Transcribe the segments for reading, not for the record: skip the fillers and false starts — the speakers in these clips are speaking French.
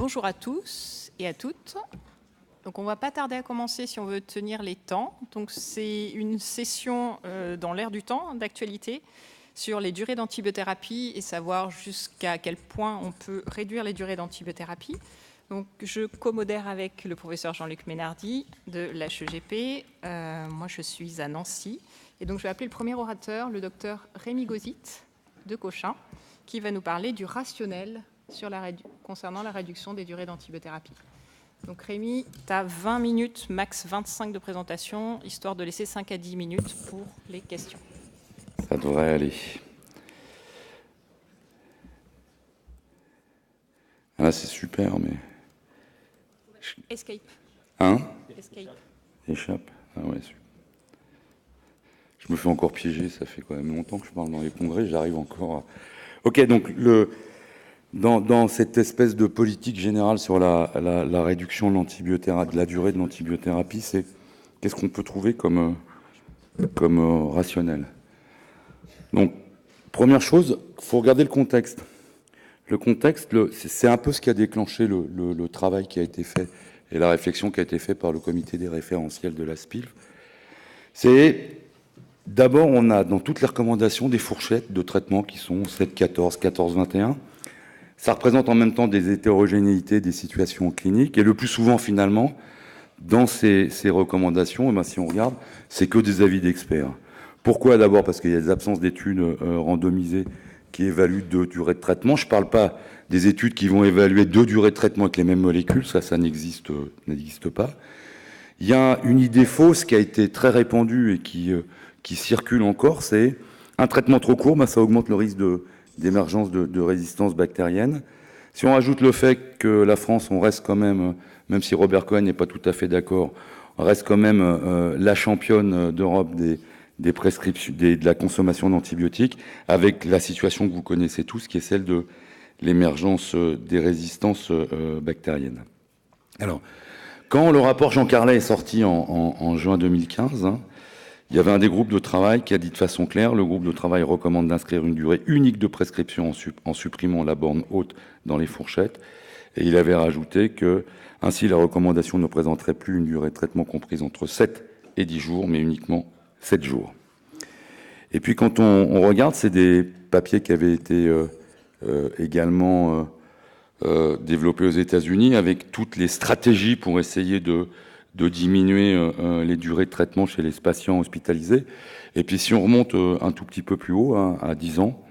Bonjour à tous et à toutes. Donc on ne va pas tarder à commencer si on veut tenir les temps. Donc c'est une session dans l'air du temps, d'actualité, sur les durées d'antibiothérapie et savoir jusqu'à quel point on peut réduire les durées d'antibiothérapie. Donc je co-modère avec le professeur Jean-Luc Ménardi de l'HEGP. Moi je suis à Nancy. Et donc je vais appeler le premier orateur, le docteur Rémi Gozit de Cochin, qui va nous parler du rationnel concernant la réduction des durées d'antibiothérapie. Donc Rémi, tu as 20 minutes, max 25 de présentation, histoire de laisser 5 à 10 minutes pour les questions. Ça devrait aller. Ah, c'est super, mais... Escape. Hein? Escape. Échappe. Ah ouais, super. Je me fais encore piéger, ça fait quand même longtemps que je parle dans les congrès, j'arrive encore à... Ok, donc dans cette espèce de politique générale sur la réduction de l'antibiothérapie, de la durée de l'antibiothérapie, c'est qu'est-ce qu'on peut trouver comme rationnel. Donc, première chose, il faut regarder le contexte. Le contexte, c'est un peu ce qui a déclenché le travail qui a été fait et la réflexion qui a été faite par le comité des référentiels de la SPILF. C'est, d'abord, on a dans toutes les recommandations des fourchettes de traitement qui sont 7-14, 14-21. Ça représente en même temps des hétérogénéités des situations cliniques. Et le plus souvent, finalement, dans ces recommandations, si on regarde, c'est que des avis d'experts. Pourquoi? D'abord parce qu'il y a des absences d'études randomisées qui évaluent 2 durées de traitement. Je ne parle pas des études qui vont évaluer 2 durées de traitement avec les mêmes molécules. Ça n'existe pas. Il y a une idée fausse qui a été très répandue et qui circule encore, c'est un traitement trop court, ça augmente le risque d'émergence de résistance bactérienne. Si on rajoute le fait que la France, on reste quand même si Robert Cohen n'est pas tout à fait d'accord, on reste quand même la championne d'Europe des prescriptions, de la consommation d'antibiotiques, avec la situation que vous connaissez tous, qui est celle de l'émergence des résistances bactériennes. Alors, quand le rapport Jean Carlet est sorti en juin 2015, il y avait un des groupes de travail qui a dit de façon claire, le groupe de travail recommande d'inscrire une durée unique de prescription en supprimant la borne haute dans les fourchettes. Et il avait rajouté que, ainsi, la recommandation ne présenterait plus une durée de traitement comprise entre 7 et 10 jours, mais uniquement 7 jours. Et puis, quand on regarde, c'est des papiers qui avaient été également développés aux États-Unis avec toutes les stratégies pour essayer de diminuer les durées de traitement chez les patients hospitalisés. Et puis si on remonte un tout petit peu plus haut, à 10 ans,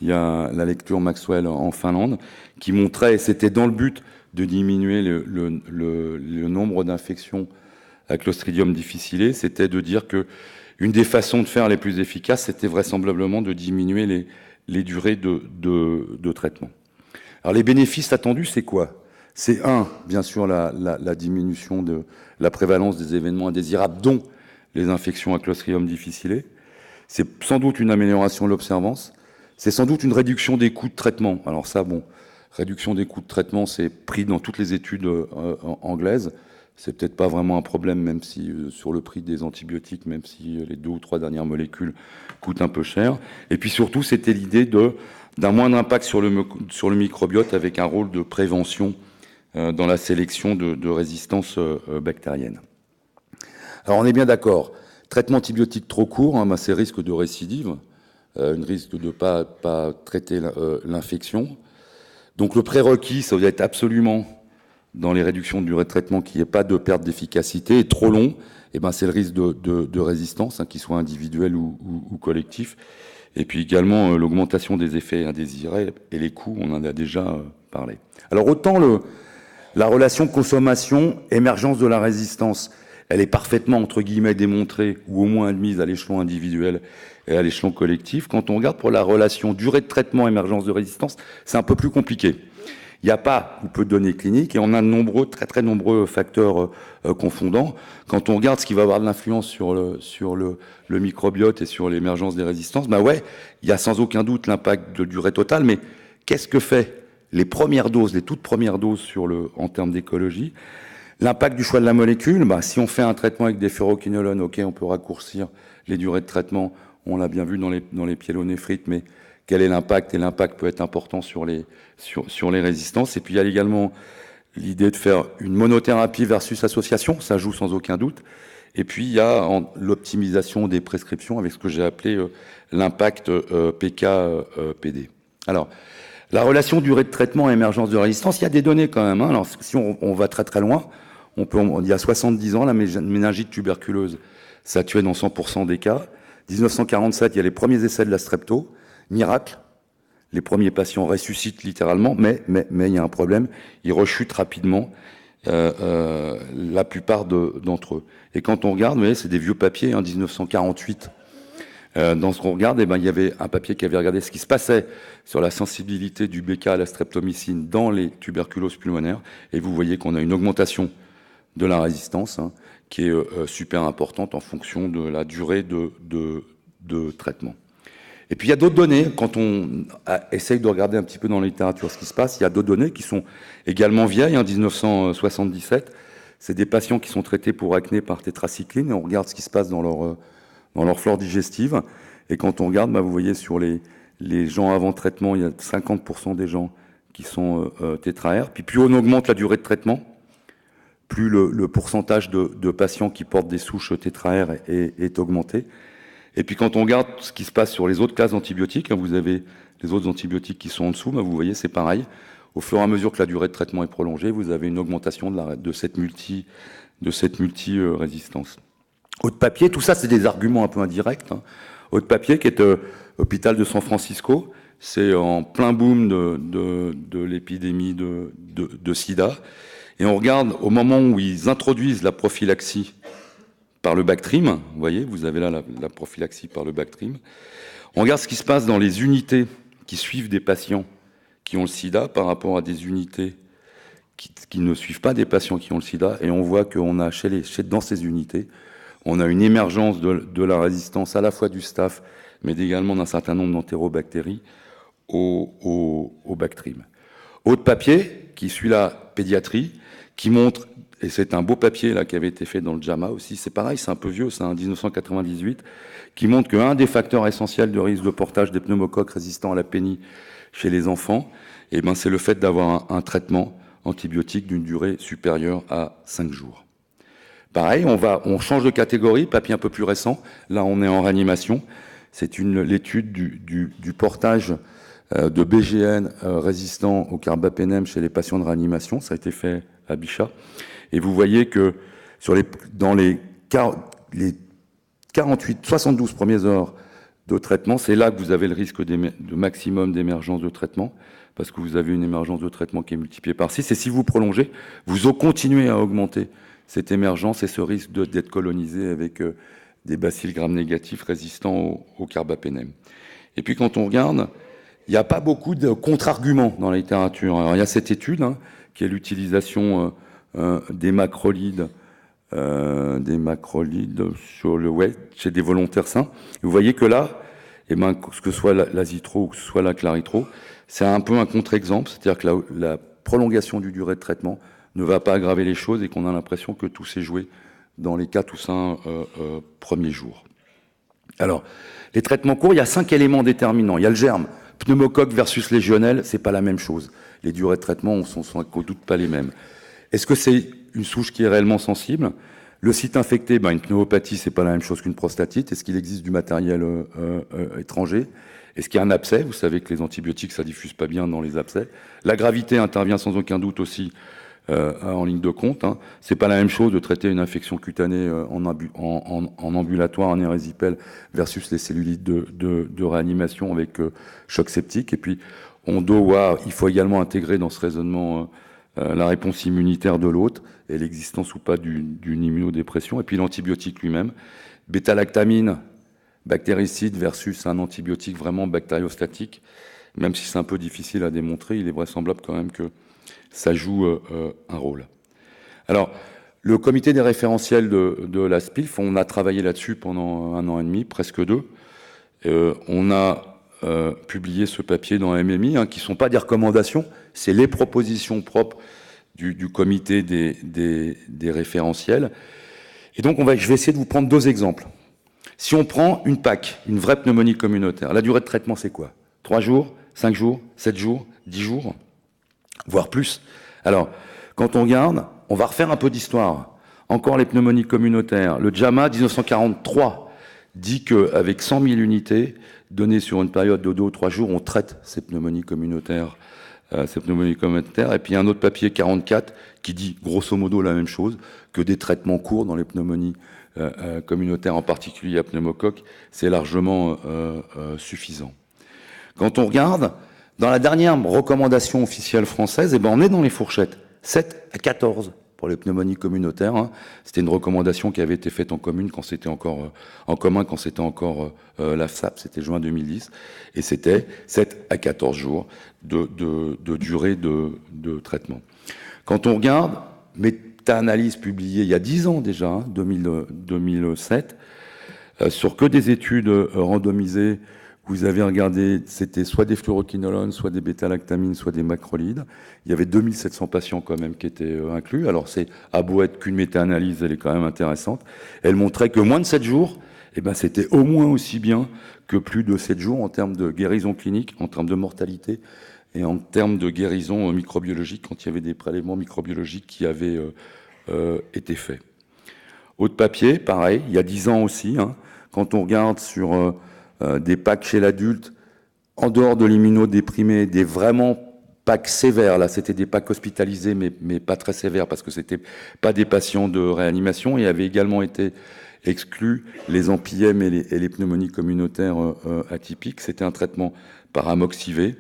il y a la lecture Maxwell en Finlande qui montrait, et c'était dans le but de diminuer le nombre d'infections à Clostridium difficile, c'était de dire que une des façons de faire les plus efficaces, c'était vraisemblablement de diminuer les durées de traitement. Alors les bénéfices attendus, c'est quoi? C'est bien sûr, la diminution de la prévalence des événements indésirables, dont les infections à Clostridium difficile. C'est sans doute une amélioration de l'observance. C'est sans doute une réduction des coûts de traitement. Alors ça, réduction des coûts de traitement, c'est pris dans toutes les études anglaises. C'est peut-être pas vraiment un problème, même si sur le prix des antibiotiques, même si les 2 ou 3 dernières molécules coûtent un peu cher. Et puis surtout, c'était l'idée d'un moindre impact sur le microbiote avec un rôle de prévention dans la sélection de résistance bactérienne. Alors on est bien d'accord, traitement antibiotique trop court, c'est risque de récidive, un risque de pas traiter l'infection. Donc le prérequis, ça doit être absolument, dans les réductions de durée de traitement, qu'il n'y ait pas de perte d'efficacité. Et trop long, c'est le risque de résistance, qu'il soit individuel ou collectif. Et puis également l'augmentation des effets indésirés et les coûts, on en a déjà parlé. Alors autant la relation consommation-émergence de la résistance, elle est parfaitement, entre guillemets, démontrée, ou au moins admise à l'échelon individuel et à l'échelon collectif. Quand on regarde pour la relation durée de traitement, émergence de résistance, c'est un peu plus compliqué. Il n'y a pas ou peu de données cliniques et on a très très nombreux facteurs confondants. Quand on regarde ce qui va avoir de l'influence sur le microbiote et sur l'émergence des résistances, il y a sans aucun doute l'impact de durée totale, mais qu'est-ce que fait les toutes premières doses en termes d'écologie? L'impact du choix de la molécule, si on fait un traitement avec des furoquinolones, ok, on peut raccourcir les durées de traitement, on l'a bien vu dans les pyélonéphrites, mais quel est l'impact? Et l'impact peut être important sur les résistances. Et puis il y a également l'idée de faire une monothérapie versus association, ça joue sans aucun doute. Et puis, il y a l'optimisation des prescriptions avec ce que j'ai appelé l'impact PK-PD. Alors, la relation durée de traitement et émergence de résistance, il y a des données quand même. Hein. Alors, si on va très très loin, il y a 70 ans, la méningite tuberculeuse, ça tuait dans 100% des cas. 1947, il y a les premiers essais de la strepto. Miracle, les premiers patients ressuscitent littéralement, mais il y a un problème, ils rechutent rapidement, la plupart d'entre eux. Et quand on regarde, vous voyez, c'est des vieux papiers, 1948. Dans ce qu'on regarde, il y avait un papier qui avait regardé ce qui se passait sur la sensibilité du BK à la streptomycine dans les tuberculoses pulmonaires, et vous voyez qu'on a une augmentation de la résistance, qui est super importante en fonction de la durée de traitement. Et puis il y a d'autres données, quand on essaye de regarder un petit peu dans la littérature ce qui se passe, il y a d'autres données qui sont également vieilles, 1977, c'est des patients qui sont traités pour acné par tétracycline, et on regarde ce qui se passe dans leur flore digestive, et quand on regarde, vous voyez sur les gens avant traitement, il y a 50% des gens qui sont tétraères, puis plus on augmente la durée de traitement, plus le pourcentage de patients qui portent des souches tétraères est augmenté. Et puis quand on regarde ce qui se passe sur les autres classes d'antibiotiques, vous avez les autres antibiotiques qui sont en dessous, vous voyez c'est pareil. Au fur et à mesure que la durée de traitement est prolongée, vous avez une augmentation de cette multi-résistance. Haute papier, tout ça c'est des arguments un peu indirects. Haute papier qui est hôpital de San Francisco, c'est en plein boom de l'épidémie de sida. Et on regarde au moment où ils introduisent la prophylaxie par le Bactrim, vous voyez, vous avez là la prophylaxie par le Bactrim. On regarde ce qui se passe dans les unités qui suivent des patients qui ont le sida par rapport à des unités qui ne suivent pas des patients qui ont le sida, et on voit qu'on a dans ces unités, on a une émergence de la résistance à la fois du staph, mais également d'un certain nombre d'entérobactéries au Bactrim. Autre papier, qui suit la pédiatrie, qui montre, et c'est un beau papier là qui avait été fait dans le JAMA aussi, c'est pareil, c'est un peu vieux, c'est en 1998, qui montre qu'un des facteurs essentiels de risque de portage des pneumocoques résistants à la pénie chez les enfants, c'est le fait d'avoir un traitement antibiotique d'une durée supérieure à 5 jours. Pareil, on change de catégorie, papier un peu plus récent, là on est en réanimation, c'est l'étude du portage de BGN résistant au carbapénem chez les patients de réanimation, ça a été fait à Bichat, et vous voyez que dans les 72 premières heures de traitement, c'est là que vous avez le risque de maximum d'émergence de traitement, parce que vous avez une émergence de traitement qui est multipliée par 6, et si vous prolongez, vous continuez à augmenter cette émergence et ce risque d'être colonisé avec des bacilles gram négatifs résistants au carbapénem. Et puis quand on regarde, il n'y a pas beaucoup de contre-arguments dans la littérature. Alors il y a cette étude qui est l'utilisation des macrolides sur le web chez des volontaires sains. Vous voyez que là, que ce soit l'azitro ou que ce soit la claritro, c'est un peu un contre-exemple, c'est-à-dire que la prolongation du durée de traitement ne va pas aggraver les choses et qu'on a l'impression que tout s'est joué dans les 4 ou 5 premiers jours. Alors, les traitements courts, il y a 5 éléments déterminants. Il y a le germe. Pneumocoque versus légionnelle, c'est pas la même chose. Les durées de traitement ne sont sans doute pas les mêmes. Est-ce que c'est une souche qui est réellement sensible? Le site infecté, une pneumopathie, c'est pas la même chose qu'une prostatite. Est-ce qu'il existe du matériel étranger? Est-ce qu'il y a un abcès? Vous savez que les antibiotiques, ça diffuse pas bien dans les abcès. La gravité intervient sans aucun doute aussi en ligne de compte. C'est pas la même chose de traiter une infection cutanée en ambulatoire, en érésipèle, versus les cellulites de réanimation avec choc septique. Et puis, il faut également intégrer dans ce raisonnement la réponse immunitaire de l'hôte et l'existence ou pas d'une immunodépression. Et puis l'antibiotique lui-même. Bêta-lactamine, bactéricide versus un antibiotique vraiment bactériostatique. Même si c'est un peu difficile à démontrer, il est vraisemblable quand même que ça joue un rôle. Alors, le comité des référentiels de la SPILF, on a travaillé là-dessus pendant 1 an et demi, presque 2. On a publié ce papier dans MMI, qui ne sont pas des recommandations, c'est les propositions propres du comité des référentiels. Et donc, je vais essayer de vous prendre 2 exemples. Si on prend une PAC, une vraie pneumonie communautaire, la durée de traitement, c'est quoi? 3 jours, 5 jours, 7 jours, 10 jours, voire plus. Alors, Quand on regarde, on va refaire un peu d'histoire. Encore les pneumonies communautaires. Le JAMA 1943 dit qu'avec 100 000 unités données sur une période de 2 ou 3 jours, on traite ces pneumonies communautaires. Et puis un autre papier 44 qui dit grosso modo la même chose, que des traitements courts dans les pneumonies communautaires, en particulier à pneumocoque, c'est largement suffisant. Quand on regarde, dans la dernière recommandation officielle française, on est dans les fourchettes, 7 à 14 pour les pneumonies communautaires. Hein. C'était une recommandation qui avait été faite en commun quand c'était encore l'AFSAP, c'était juin 2010, et c'était 7 à 14 jours de durée de traitement. Quand on regarde, méta-analyse publiée il y a 10 ans déjà, hein, 2007, sur que des études randomisées, vous avez regardé, c'était soit des fluoroquinolones, soit des bêta-lactamines, soit des macrolides. Il y avait 2700 patients quand même qui étaient inclus. Alors c'est à beau être qu'une méta-analyse, elle est quand même intéressante. Elle montrait que moins de 7 jours, c'était au moins aussi bien que plus de 7 jours en termes de guérison clinique, en termes de mortalité et en termes de guérison microbiologique quand il y avait des prélèvements microbiologiques qui avaient été faits. Autre papier, pareil, il y a 10 ans aussi, hein, quand on regarde sur des PAC chez l'adulte, en dehors de l'immunodéprimé, des vraiment PAC sévères, là c'était des PAC hospitalisés mais pas très sévères parce que c'était pas des patients de réanimation, et avait également été exclus les amphièmes et les pneumonies communautaires atypiques. C'était un traitement par amoxicillin.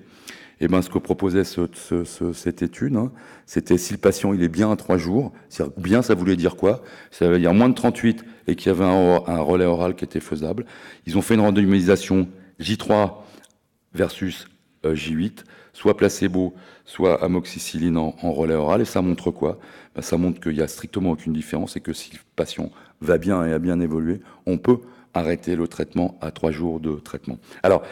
Et ce que proposait cette étude, hein, c'était si le patient il est bien à 3 jours, bien ça voulait dire quoi? Ça veut dire moins de 38 et qu'il y avait un relais oral qui était faisable. Ils ont fait une randomisation J3 versus J8, soit placebo, soit amoxicilline en relais oral. Et ça montre quoi? Ça montre qu'il n'y a strictement aucune différence et que si le patient va bien et a bien évolué, on peut arrêter le traitement à 3 jours de traitement. Alors,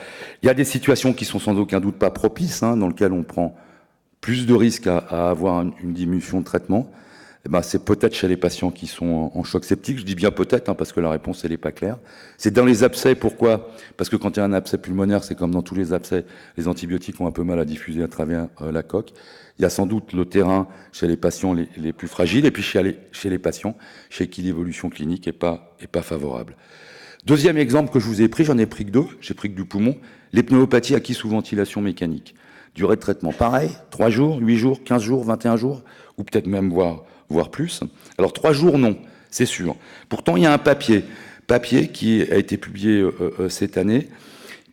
il y a des situations qui sont sans aucun doute pas propices, hein, dans lesquelles on prend plus de risques à avoir une diminution de traitement. C'est peut-être chez les patients qui sont en choc septique. Je dis bien peut-être, hein, parce que la réponse, elle n'est pas claire. C'est dans les abcès. Pourquoi? Parce que quand il y a un abcès pulmonaire, c'est comme dans tous les abcès, les antibiotiques ont un peu mal à diffuser à travers la coque. Il y a sans doute le terrain chez les patients les plus fragiles, et puis chez les patients chez qui l'évolution clinique est pas favorable. Deuxième exemple que je vous ai pris, j'en ai pris que 2, j'ai pris que du poumon, les pneumopathies acquises sous ventilation mécanique. Durée de traitement, pareil, 3 jours, 8 jours, 15 jours, 21 jours, ou peut-être même voire plus. Alors 3 jours, non, c'est sûr. Pourtant, il y a un papier qui a été publié cette année,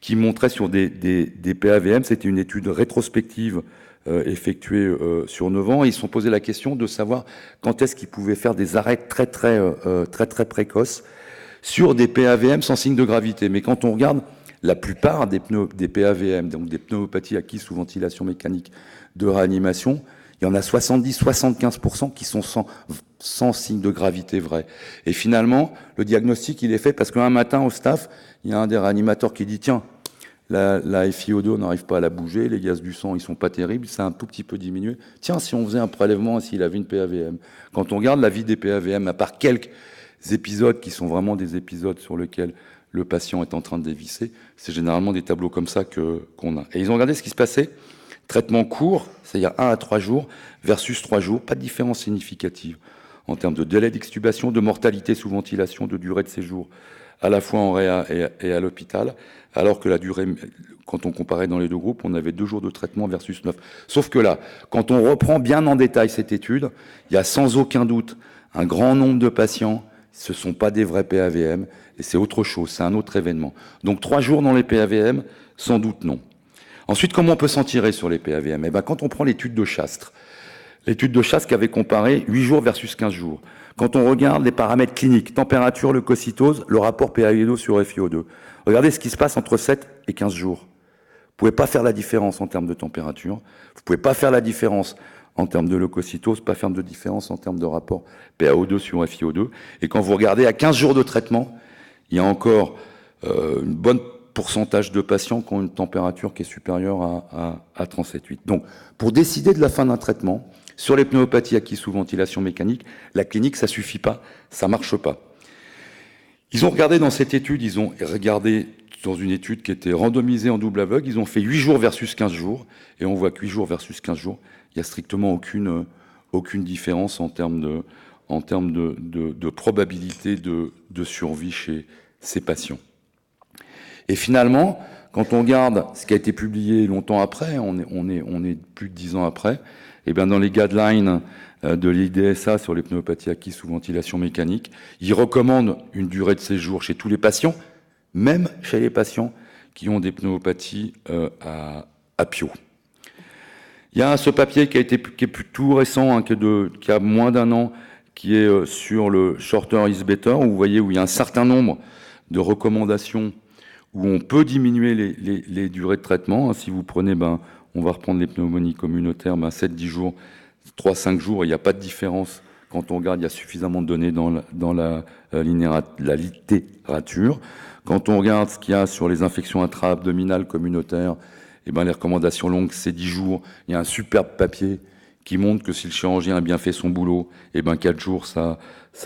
qui montrait sur des PAVM, c'était une étude rétrospective effectuée sur 9 ans, et ils se sont posé la question de savoir quand est-ce qu'ils pouvaient faire des arrêts très précoces sur des PAVM sans signe de gravité. Mais quand on regarde la plupart des PAVM, donc des pneumopathies acquises sous ventilation mécanique de réanimation, il y en a 70-75% qui sont sans signe de gravité vrai. Et finalement, le diagnostic, il est fait parce qu'un matin au staff, il y a un des réanimateurs qui dit « Tiens, la FiO2, on n'arrive pas à la bouger, les gaz du sang, ils sont pas terribles, ça a un tout petit peu diminué. Tiens, si on faisait un prélèvement, s'il avait une PAVM. » Quand on regarde la vie des PAVM, à part quelques épisodes qui sont vraiment des épisodes sur lesquels le patient est en train de dévisser, c'est généralement des tableaux comme ça qu'on a. Et ils ont regardé ce qui se passait, traitement court, c'est-à-dire 1 à 3 jours, versus 3 jours, pas de différence significative en termes de délai d'extubation, de mortalité sous ventilation, de durée de séjour, à la fois en réa et à l'hôpital, alors que la durée, quand on comparait dans les deux groupes, on avait 2 jours de traitement versus 9. Sauf que là, quand on reprend bien en détail cette étude, il y a sans aucun doute un grand nombre de patients. Ce ne sont pas des vrais PAVM, et c'est autre chose, c'est un autre événement. Donc 3 jours dans les PAVM, sans doute non. Ensuite, comment on peut s'en tirer sur les PAVM? Quand on prend l'étude de Chastre qui avait comparé 8 jours versus 15 jours, quand on regarde les paramètres cliniques, température, leucocytose, le rapport PaO2 sur FiO2, regardez ce qui se passe entre 7 et 15 jours. Vous ne pouvez pas faire la différence en termes de température, vous ne pouvez pas faire la différence en termes de leucocytose, pas faire de différence en termes de rapport PaO2 sur FiO2. Et quand vous regardez à 15 jours de traitement, il y a encore une bonne pourcentage de patients qui ont une température qui est supérieure à 37,8. Donc, pour décider de la fin d'un traitement, sur les pneumopathies acquises sous ventilation mécanique, la clinique, ça suffit pas, ça marche pas. Ils ont regardé dans cette étude, ils ont regardé dans une étude qui était randomisée en double aveugle, ils ont fait 8 jours versus 15 jours, et on voit que 8 jours versus 15 jours, il n'y a strictement aucune différence en termes de probabilité de survie chez ces patients. Et finalement, quand on regarde ce qui a été publié longtemps après, on est plus de 10 ans après, et bien dans les guidelines de l'IDSA sur les pneumopathies acquises sous ventilation mécanique, ils recommandent une durée de séjour chez tous les patients, même chez les patients qui ont des pneumopathies à PIO. Il y a ce papier qui est tout récent, hein, qui a moins d'1 an, qui est sur le shorter is better, où vous voyez où il y a un certain nombre de recommandations où on peut diminuer les durées de traitement. Si vous prenez, on va reprendre les pneumonies communautaires, 7-10 jours, 3-5 jours, il n'y a pas de différence. Quand on regarde, il y a suffisamment de données dans la littérature. Quand on regarde ce qu'il y a sur les infections intra-abdominales communautaires, les recommandations longues, c'est 10 jours. Il y a un superbe papier qui montre que si le chirurgien a bien fait son boulot, 4 jours, ça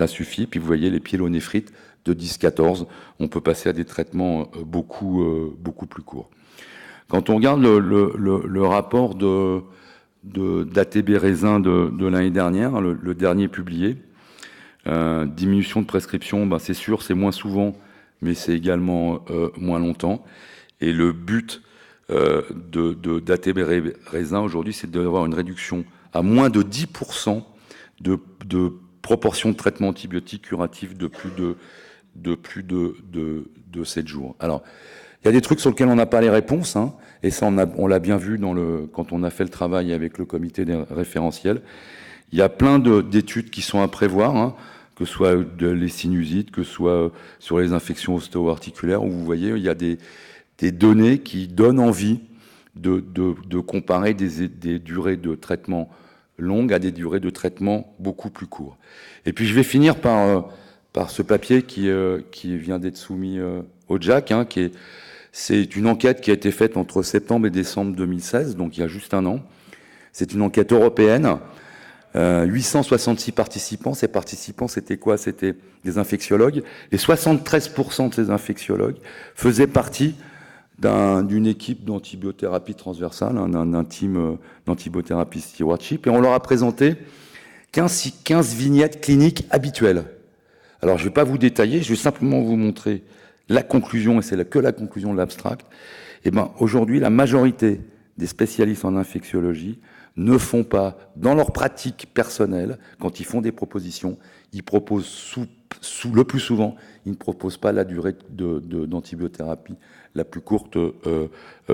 suffit. Puis vous voyez les pyélonéphrite de 10-14, on peut passer à des traitements beaucoup plus courts. Quand on regarde le rapport d'ATB Raisin de l'année dernière, le dernier publié, diminution de prescription, c'est sûr, c'est moins souvent, mais c'est également moins longtemps. Et le but d'ATB Raisin aujourd'hui, c'est d'avoir une réduction à moins de 10% de proportion de traitement antibiotique curatif de plus de 7 jours. Alors, il y a des trucs sur lesquels on n'a pas les réponses, hein, et ça, on l'a bien vu quand on a fait le travail avec le comité des référentiels. Il y a plein d'études qui sont à prévoir, hein, que ce soit les sinusites, que ce soit sur les infections ostéo-articulaires, où vous voyez, il y a des données qui donnent envie de comparer des durées de traitement longues à des durées de traitement beaucoup plus courtes. Et puis je vais finir par ce papier qui vient d'être soumis au JAC, hein, c'est une enquête qui a été faite entre septembre et décembre 2016, donc il y a juste 1 an. C'est une enquête européenne. 866 participants. Ces participants, c'était quoi? C'était des infectiologues. Et 73% de ces infectiologues faisaient partie d'une équipe d'antibiothérapie transversale, d'un team d'antibiothérapie stewardship, et on leur a présenté 15 vignettes cliniques habituelles. Alors, je ne vais pas vous détailler, je vais simplement vous montrer la conclusion, et c'est que la conclusion de l'abstract. Aujourd'hui, la majorité des spécialistes en infectiologie ne font pas, dans leur pratique personnelle, quand ils font des propositions, ils proposent le plus souvent, ils ne proposent pas la durée d'antibiothérapie la plus courte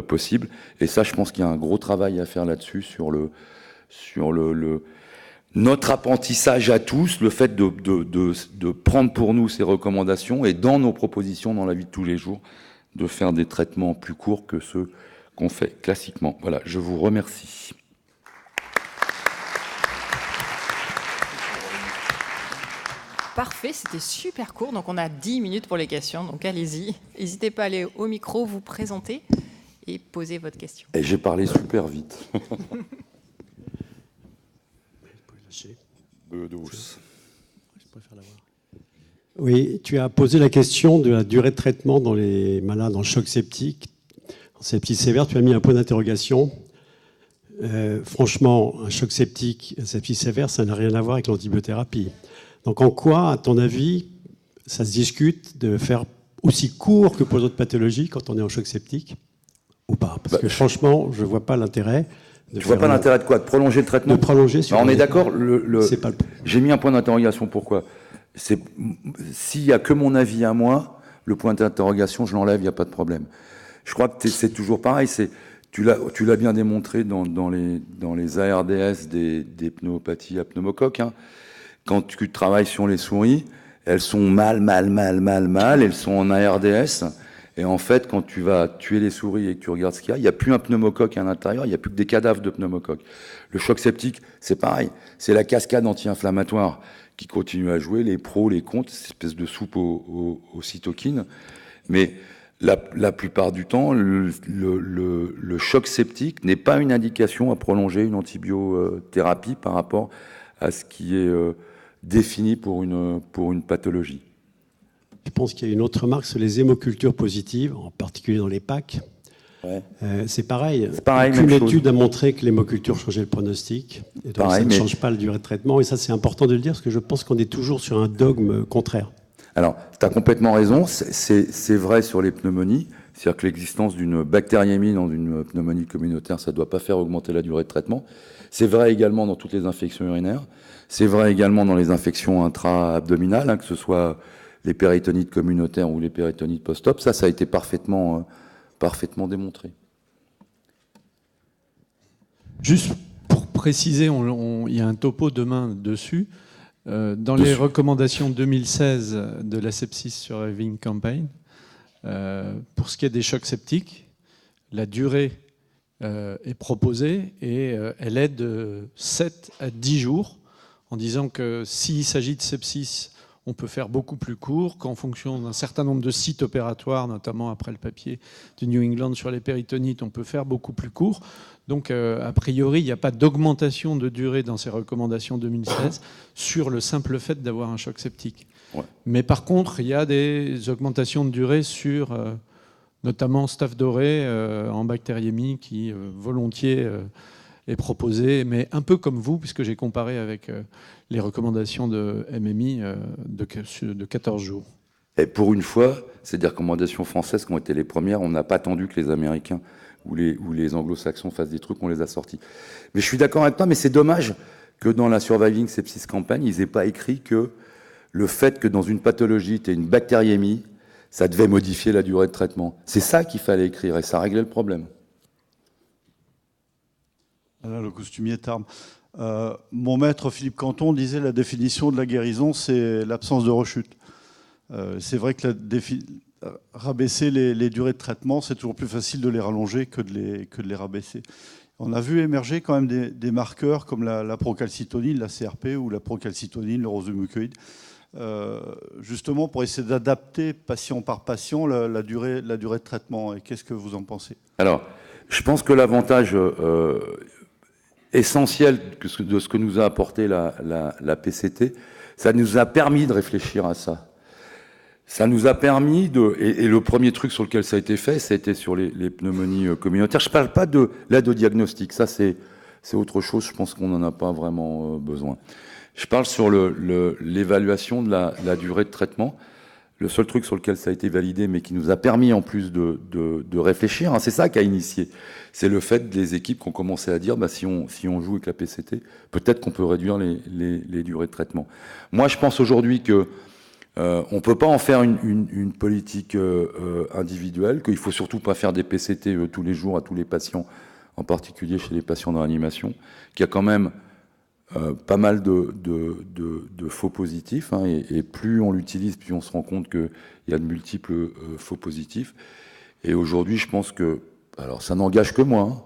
possible. Et ça, je pense qu'il y a un gros travail à faire là-dessus sur notre apprentissage à tous, le fait de prendre pour nous ces recommandations et dans nos propositions, dans la vie de tous les jours, de faire des traitements plus courts que ceux qu'on fait classiquement. Voilà, je vous remercie. Parfait, c'était super court. Donc, on a 10 minutes pour les questions. Donc, allez-y. N'hésitez pas à aller au micro, vous présenter et poser votre question. Et j'ai parlé super vite. Oui, tu as posé la question de la durée de traitement dans les malades en choc septique. En septique sévère, tu as mis un point d'interrogation. Franchement, un choc septique, un septique sévère, ça n'a rien à voir avec l'antibiothérapie. Donc en quoi, à ton avis, ça se discute de faire aussi court que pour les autres pathologies quand on est en choc septique ou pas? Parce que franchement, je ne vois pas l'intérêt. Tu ne vois pas l'intérêt de quoi? De prolonger le traitement? De prolonger. On est d'accord. J'ai mis un point d'interrogation. Pourquoi? S'il n'y a que mon avis à moi, le point d'interrogation, je l'enlève, il n'y a pas de problème. Je crois que c'est toujours pareil. Tu l'as bien démontré dans les ARDS des pneumopathies à pneumocoque. Hein. Quand tu travailles sur les souris, elles sont mal, elles sont en ARDS. Et en fait, quand tu vas tuer les souris et que tu regardes ce qu'il y a, il n'y a plus un pneumocoque à l'intérieur, il n'y a plus que des cadavres de pneumocoque. Le choc septique, c'est pareil. C'est la cascade anti-inflammatoire qui continue à jouer, les pros, les contres, cette espèce de soupe aux cytokines. Mais la plupart du temps, le choc septique n'est pas une indication à prolonger une antibiothérapie par rapport à ce qui est défini pour une pathologie. Je pense qu'il y a une autre remarque sur les hémocultures positives, en particulier dans les PAC. Ouais. C'est pareil. C'est pareil, Aucune même chose. étude a montré que l'hémoculture changeait le pronostic. Et donc Pareil, ça ne mais- change pas la durée de traitement. Et ça, c'est important de le dire parce que je pense qu'on est toujours sur un dogme contraire. Alors, tu as complètement raison, c'est vrai sur les pneumonies, c'est-à-dire que l'existence d'une bactériémie dans une pneumonie communautaire, ça ne doit pas faire augmenter la durée de traitement. C'est vrai également dans toutes les infections urinaires, c'est vrai également dans les infections intra-abdominales, hein, que ce soit les péritonites communautaires ou les péritonites post-op, ça a été parfaitement démontré. Juste pour préciser, il y a un topo demain dessus. Dans les recommandations 2016 de la Sepsis Surviving Campaign, pour ce qui est des chocs septiques, la durée est proposée et elle est de 7 à 10 jours, en disant que s'il s'agit de sepsis, on peut faire beaucoup plus court, qu'en fonction d'un certain nombre de sites opératoires, notamment après le papier du New England sur les péritonites, on peut faire beaucoup plus court. Donc, a priori, il n'y a pas d'augmentation de durée dans ces recommandations 2016 sur le simple fait d'avoir un choc septique. Ouais. Mais par contre, il y a des augmentations de durée sur notamment Staph doré en bactériémie qui volontiers est proposé, mais un peu comme vous, puisque j'ai comparé avec les recommandations de MMI de 14 jours. Et pour une fois, c'est des recommandations françaises qui ont été les premières, on n'a pas attendu que les Américains ou les anglo-saxons fassent des trucs, on les a sortis. Mais je suis d'accord avec toi, mais c'est dommage que dans la Surviving Sepsis Campaign, ils n'aient pas écrit que le fait que dans une pathologie, tu aies une bactériémie, ça devait modifier la durée de traitement. C'est ça qu'il fallait écrire et ça réglait le problème. Voilà, le costumier Tarme. Mon maître Philippe Canton disait la définition de la guérison, c'est l'absence de rechute. C'est vrai que rabaisser les durées de traitement, c'est toujours plus facile de les rallonger que de les rabaisser. On a vu émerger quand même des marqueurs comme la procalcitonine, la CRP, ou la procalcitonine, le rosemucoïde, justement pour essayer d'adapter patient par patient la durée de traitement. Et qu'est-ce que vous en pensez? Alors, je pense que l'avantage essentiel de ce que nous a apporté la PCT, ça nous a permis de réfléchir à ça. Ça nous a permis et le premier truc sur lequel ça a été fait, ça a été sur les pneumonies communautaires. Je ne parle pas de l'aide au diagnostic, ça c'est autre chose, je pense qu'on n'en a pas vraiment besoin. Je parle sur l'évaluation de la durée de traitement. Le seul truc sur lequel ça a été validé, mais qui nous a permis en plus de réfléchir, hein, c'est ça qui a initié. C'est le fait des équipes qui ont commencé à dire, si on joue avec la PCT, peut-être qu'on peut réduire les durées de traitement. Moi, je pense aujourd'hui que on ne peut pas en faire une politique individuelle, qu'il ne faut surtout pas faire des PCT tous les jours à tous les patients, en particulier chez les patients de réanimation, qu'il y a quand même pas mal de faux positifs, hein, et plus on l'utilise, plus on se rend compte qu'il y a de multiples faux positifs. Et aujourd'hui, je pense que, alors ça n'engage que moi, hein,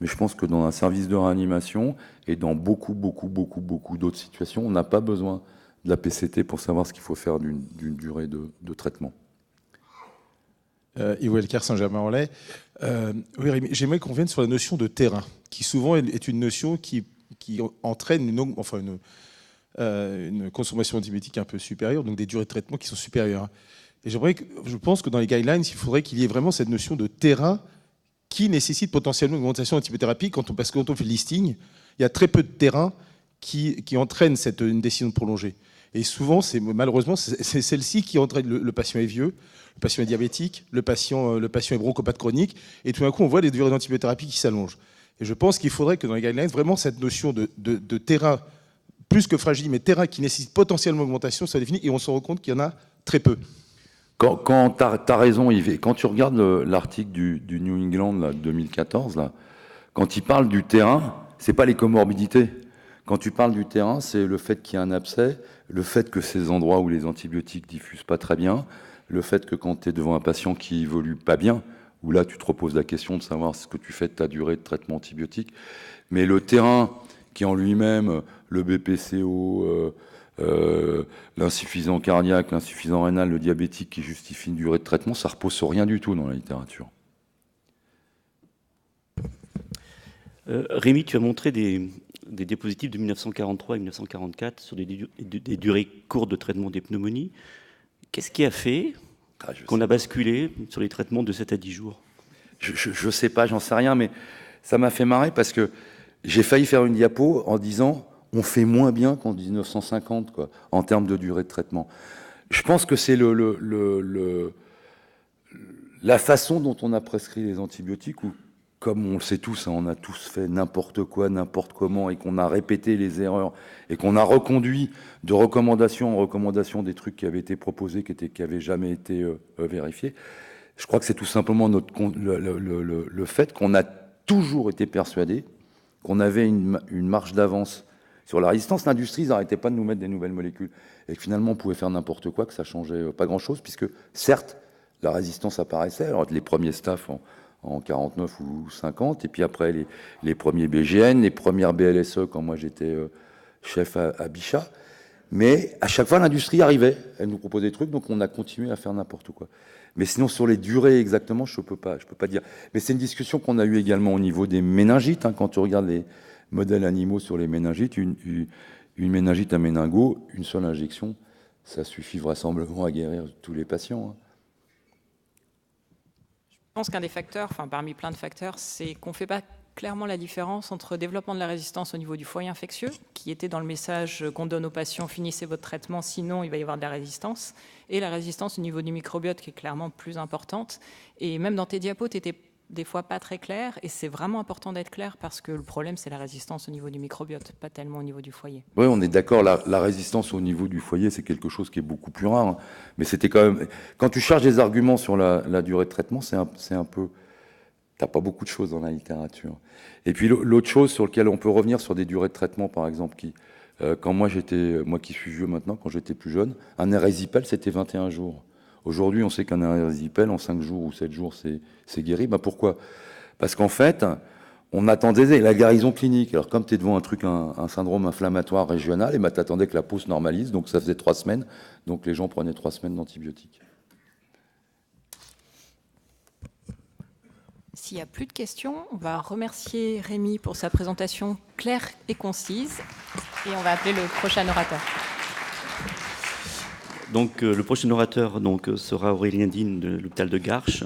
mais je pense que dans un service de réanimation et dans beaucoup d'autres situations, on n'a pas besoin de la PCT pour savoir ce qu'il faut faire d'une durée de traitement. Yves Elker, Saint-Germain-en-Laye. Oui, Rémi, j'aimerais qu'on vienne sur la notion de terrain, qui souvent est une notion qui entraîne une consommation antibiotique un peu supérieure, donc des durées de traitement qui sont supérieures. Et je pense que dans les guidelines, il faudrait qu'il y ait vraiment cette notion de terrain qui nécessite potentiellement une augmentation d'antibiothérapie. Parce que quand on fait le listing, il y a très peu de terrain qui entraîne une décision de prolonger. Et souvent, malheureusement, c'est celle-ci qui entraîne. Le patient est vieux, le patient est diabétique, le patient est bronchopathe chronique, et tout d'un coup, on voit les durées d'antibiothérapie qui s'allongent. Et je pense qu'il faudrait que dans les guidelines, vraiment cette notion de terrain, plus que fragile, mais terrain qui nécessite potentiellement augmentation, soit défini, et on se rend compte qu'il y en a très peu. Quand tu as raison, Yves, et quand tu regardes l'article du New England là, de 2014, là, quand il parle du terrain, c'est pas les comorbidités. Quand tu parles du terrain, c'est le fait qu'il y a un abcès, le fait que ces endroits où les antibiotiques diffusent pas très bien, le fait que quand tu es devant un patient qui évolue pas bien, où là tu te reposes la question de savoir ce que tu fais de ta durée de traitement antibiotique, mais le terrain qui en lui-même, le BPCO, l'insuffisant cardiaque, l'insuffisant rénal, le diabétique qui justifie une durée de traitement, ça repose sur rien du tout dans la littérature. Rémi, tu as montré des dispositifs de 1943 et 1944 sur des durées courtes de traitement des pneumonies. Qu'est-ce qui a fait qu'on a basculé sur les traitements de 7 à 10 jours? Je sais pas, j'en sais rien, mais ça m'a fait marrer parce que j'ai failli faire une diapo en disant on fait moins bien qu'en 1950, quoi, en termes de durée de traitement. Je pense que c'est la façon dont on a prescrit les antibiotiques, ou comme on le sait tous, hein, on a tous fait n'importe quoi, n'importe comment, et qu'on a répété les erreurs, et qu'on a reconduit de recommandation en recommandation des trucs qui avaient été proposés, qui avaient jamais été vérifiés. Je crois que c'est tout simplement le fait qu'on a toujours été persuadé qu'on avait une marge d'avance sur la résistance. L'industrie, ils n'arrêtaient pas de nous mettre des nouvelles molécules, et que finalement on pouvait faire n'importe quoi, que ça changeait pas grand-chose, puisque certes, la résistance apparaissait. Alors les premiers staff en 49 ou 50, et puis après les premiers BGN, les premières BLSE quand moi j'étais chef à Bichat. Mais à chaque fois, l'industrie arrivait, elle nous proposait des trucs, donc on a continué à faire n'importe quoi. Mais sinon, sur les durées exactement, je peux pas dire. Mais c'est une discussion qu'on a eue également au niveau des méningites. Hein, quand tu regardes les modèles animaux sur les méningites, une méningite à méningo, une seule injection, ça suffit vraisemblablement à guérir tous les patients. Hein. Je pense qu'un des facteurs, enfin parmi plein de facteurs, c'est qu'on ne fait pas clairement la différence entre développement de la résistance au niveau du foyer infectieux, qui était dans le message qu'on donne aux patients, finissez votre traitement, sinon il va y avoir de la résistance, et la résistance au niveau du microbiote, qui est clairement plus importante. Et même dans tes diapos, tu étais des fois pas très clair, et c'est vraiment important d'être clair, parce que le problème, c'est la résistance au niveau du microbiote, pas tellement au niveau du foyer. Oui, on est d'accord, la résistance au niveau du foyer, c'est quelque chose qui est beaucoup plus rare, hein. Mais c'était quand même... Quand tu charges des arguments sur la durée de traitement, c'est un peu... T'as pas beaucoup de choses dans la littérature. Et puis l'autre chose sur laquelle on peut revenir sur des durées de traitement, par exemple, quand moi qui suis vieux maintenant, quand j'étais plus jeune, un Erisipel, c'était 21 jours. Aujourd'hui, on sait qu'un Erisipel, en 5 jours ou 7 jours, c'est guéri. Bah pourquoi ? Parce qu'en fait, on attendait la guérison clinique. Alors comme tu es devant un syndrome inflammatoire régional, et bah, tu attendais que la peau se normalise, donc ça faisait 3 semaines. Donc les gens prenaient 3 semaines d'antibiotiques. S'il n'y a plus de questions, on va remercier Rémi pour sa présentation claire et concise, et on va appeler le prochain orateur. Donc, le prochain orateur sera Aurélien Digne de l'hôpital de Garches,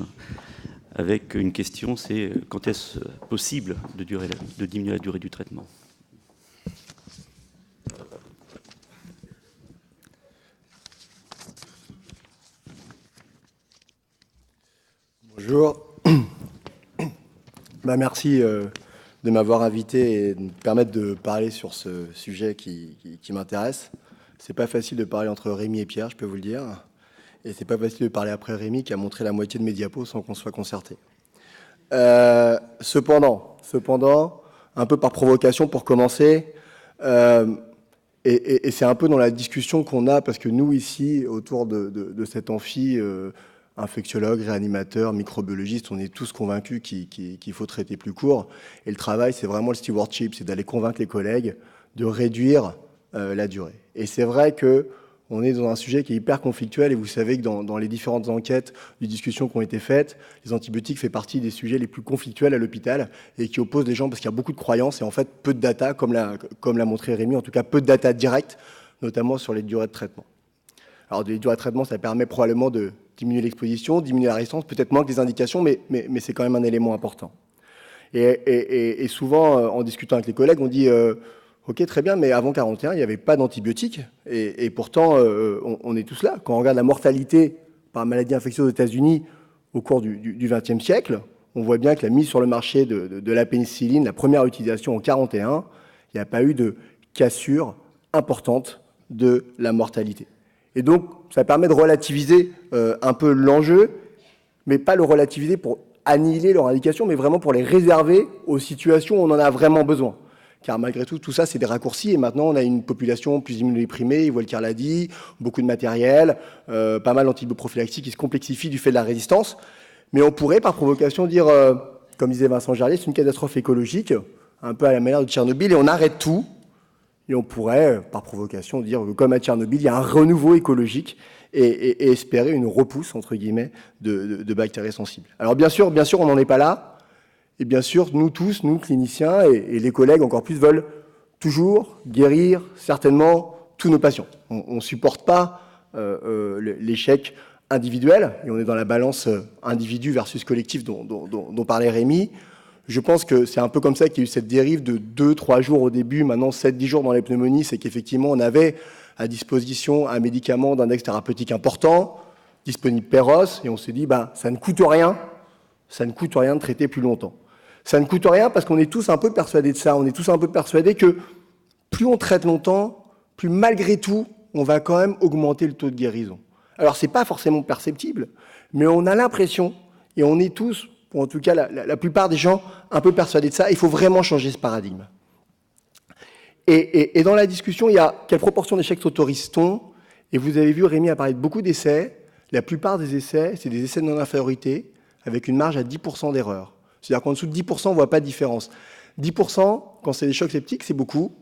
avec une question, c'est quand est-ce possible de diminuer la durée du traitement ? Bonjour. Merci de m'avoir invité et de me permettre de parler sur ce sujet qui m'intéresse. C'est pas facile de parler entre Rémi et Pierre, je peux vous le dire. Et c'est pas facile de parler après Rémi qui a montré la moitié de mes diapos sans qu'on soit concerté. Cependant, un peu par provocation pour commencer, et c'est un peu dans la discussion qu'on a, parce que nous ici, autour de cet amphi, infectiologues, réanimateurs, microbiologistes, on est tous convaincus qu'il faut traiter plus court. Et le travail, c'est vraiment le stewardship, c'est d'aller convaincre les collègues de réduire la durée. Et c'est vrai qu'on est dans un sujet qui est hyper conflictuel, et vous savez que dans les différentes enquêtes, les discussions qui ont été faites, les antibiotiques fait partie des sujets les plus conflictuels à l'hôpital et qui opposent les gens parce qu'il y a beaucoup de croyances et en fait peu de data, comme l'a montré Rémi, en tout cas peu de data directe, notamment sur les durées de traitement. Alors, les durées de traitement, ça permet probablement de diminuer l'exposition, diminuer la résistance, peut-être moins que les indications, mais c'est quand même un élément important. Et souvent, en discutant avec les collègues, on dit ok, très bien, mais avant 41, il n'y avait pas d'antibiotiques, et pourtant, on est tous là. Quand on regarde la mortalité par maladie infectieuse aux États-Unis au cours du XXe siècle, on voit bien que la mise sur le marché de la pénicilline, la première utilisation en 41, il n'y a pas eu de cassure importante de la mortalité. Et donc, ça permet de relativiser un peu l'enjeu, mais pas le relativiser pour annihiler leur indication, mais vraiment pour les réserver aux situations où on en a vraiment besoin. Car malgré tout ça, c'est des raccourcis, et maintenant, on a une population plus immunodéprimée, Volker l'a dit, beaucoup de matériel, pas mal d'antibioprophylactique qui se complexifie du fait de la résistance. Mais on pourrait, par provocation, dire, comme disait Vincent Gerlier, c'est une catastrophe écologique, un peu à la manière de Tchernobyl, et on arrête tout. Et on pourrait, par provocation, dire que comme à Tchernobyl, il y a un renouveau écologique et espérer une repousse, entre guillemets, de bactéries sensibles. Alors bien sûr, on n'en est pas là. Et bien sûr, nous tous, nous cliniciens et les collègues encore plus, veulent toujours guérir certainement tous nos patients. On ne supporte pas l'échec individuel, et on est dans la balance individu versus collectif dont parlait Rémi. Je pense que c'est un peu comme ça qu'il y a eu cette dérive de 2-3 jours au début, maintenant 7-10 jours dans les pneumonies, c'est qu'effectivement on avait à disposition un médicament d'index thérapeutique important, disponible péros, et on s'est dit, ça ne coûte rien de traiter plus longtemps. Ça ne coûte rien parce qu'on est tous un peu persuadés de ça, on est tous un peu persuadés que plus on traite longtemps, plus malgré tout, on va quand même augmenter le taux de guérison. Alors c'est pas forcément perceptible, mais on a l'impression, et on est tous, ou en tout cas la plupart des gens, un peu persuadés de ça, il faut vraiment changer ce paradigme. Et dans la discussion, il y a quelle proportion d'échecs s'autorise-t-on? Et vous avez vu, Rémi a parlé de beaucoup d'essais. La plupart des essais, c'est des essais de non-infériorité, avec une marge à 10% d'erreur. C'est-à-dire qu'en dessous de 10%, on ne voit pas de différence. 10%, quand c'est des chocs septiques, c'est beaucoup.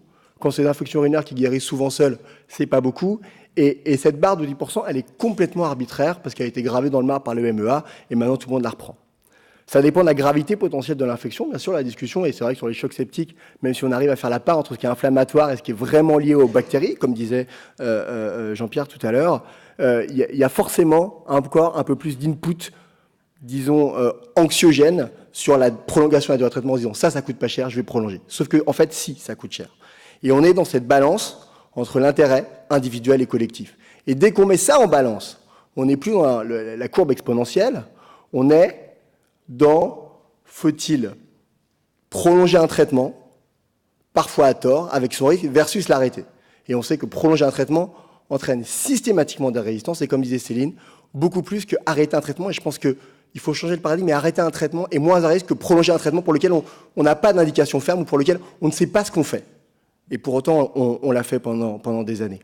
Quand c'est des infections urinaires qui guérissent souvent seules, c'est pas beaucoup. Et cette barre de 10%, elle est complètement arbitraire, parce qu'elle a été gravée dans le marbre par le MEA, et maintenant tout le monde la reprend. Ça dépend de la gravité potentielle de l'infection, bien sûr, la discussion, et c'est vrai que sur les chocs septiques, même si on arrive à faire la part entre ce qui est inflammatoire et ce qui est vraiment lié aux bactéries, comme disait Jean-Pierre tout à l'heure, il y a forcément encore un peu plus d'input, disons, anxiogène sur la prolongation de la durée de traitement, en disant ça coûte pas cher, je vais prolonger. Sauf que, en fait, si, ça coûte cher. Et on est dans cette balance entre l'intérêt individuel et collectif. Et dès qu'on met ça en balance, on n'est plus dans la courbe exponentielle, on est dans faut-il prolonger un traitement, parfois à tort, avec son risque, versus l'arrêter. Et on sait que prolonger un traitement entraîne systématiquement des résistances, et comme disait Céline, beaucoup plus que arrêter un traitement. Et je pense qu'il faut changer le paradigme, mais arrêter un traitement est moins à risque que prolonger un traitement pour lequel on n'a pas d'indication ferme ou pour lequel on ne sait pas ce qu'on fait. Et pour autant, on l'a fait pendant des années.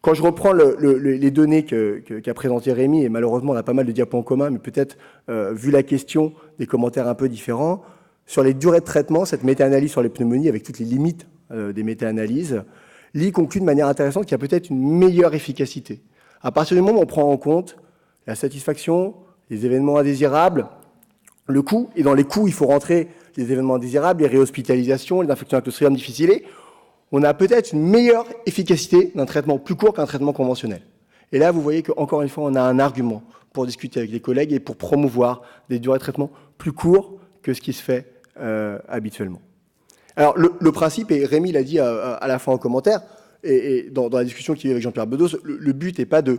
Quand je reprends les données qu'a présentées Rémi, et malheureusement on a pas mal de diapos en commun, mais peut-être, vu la question, des commentaires un peu différents, sur les durées de traitement, cette méta-analyse sur les pneumonies, avec toutes les limites des méta-analyses, lit conclut de manière intéressante qu'il y a peut-être une meilleure efficacité. À partir du moment où on prend en compte la satisfaction, les événements indésirables, le coût, et dans les coûts, il faut rentrer les événements indésirables, les réhospitalisations, les infections à Clostridium difficile, on a peut-être une meilleure efficacité d'un traitement plus court qu'un traitement conventionnel. Et là, vous voyez qu'encore une fois, on a un argument pour discuter avec les collègues et pour promouvoir des durées de traitement plus courtes que ce qui se fait habituellement. Alors, le principe, et Rémi l'a dit à la fin en commentaire, et dans la discussion qu'il y a eu avec Jean-Pierre Bedos, le but n'est pas de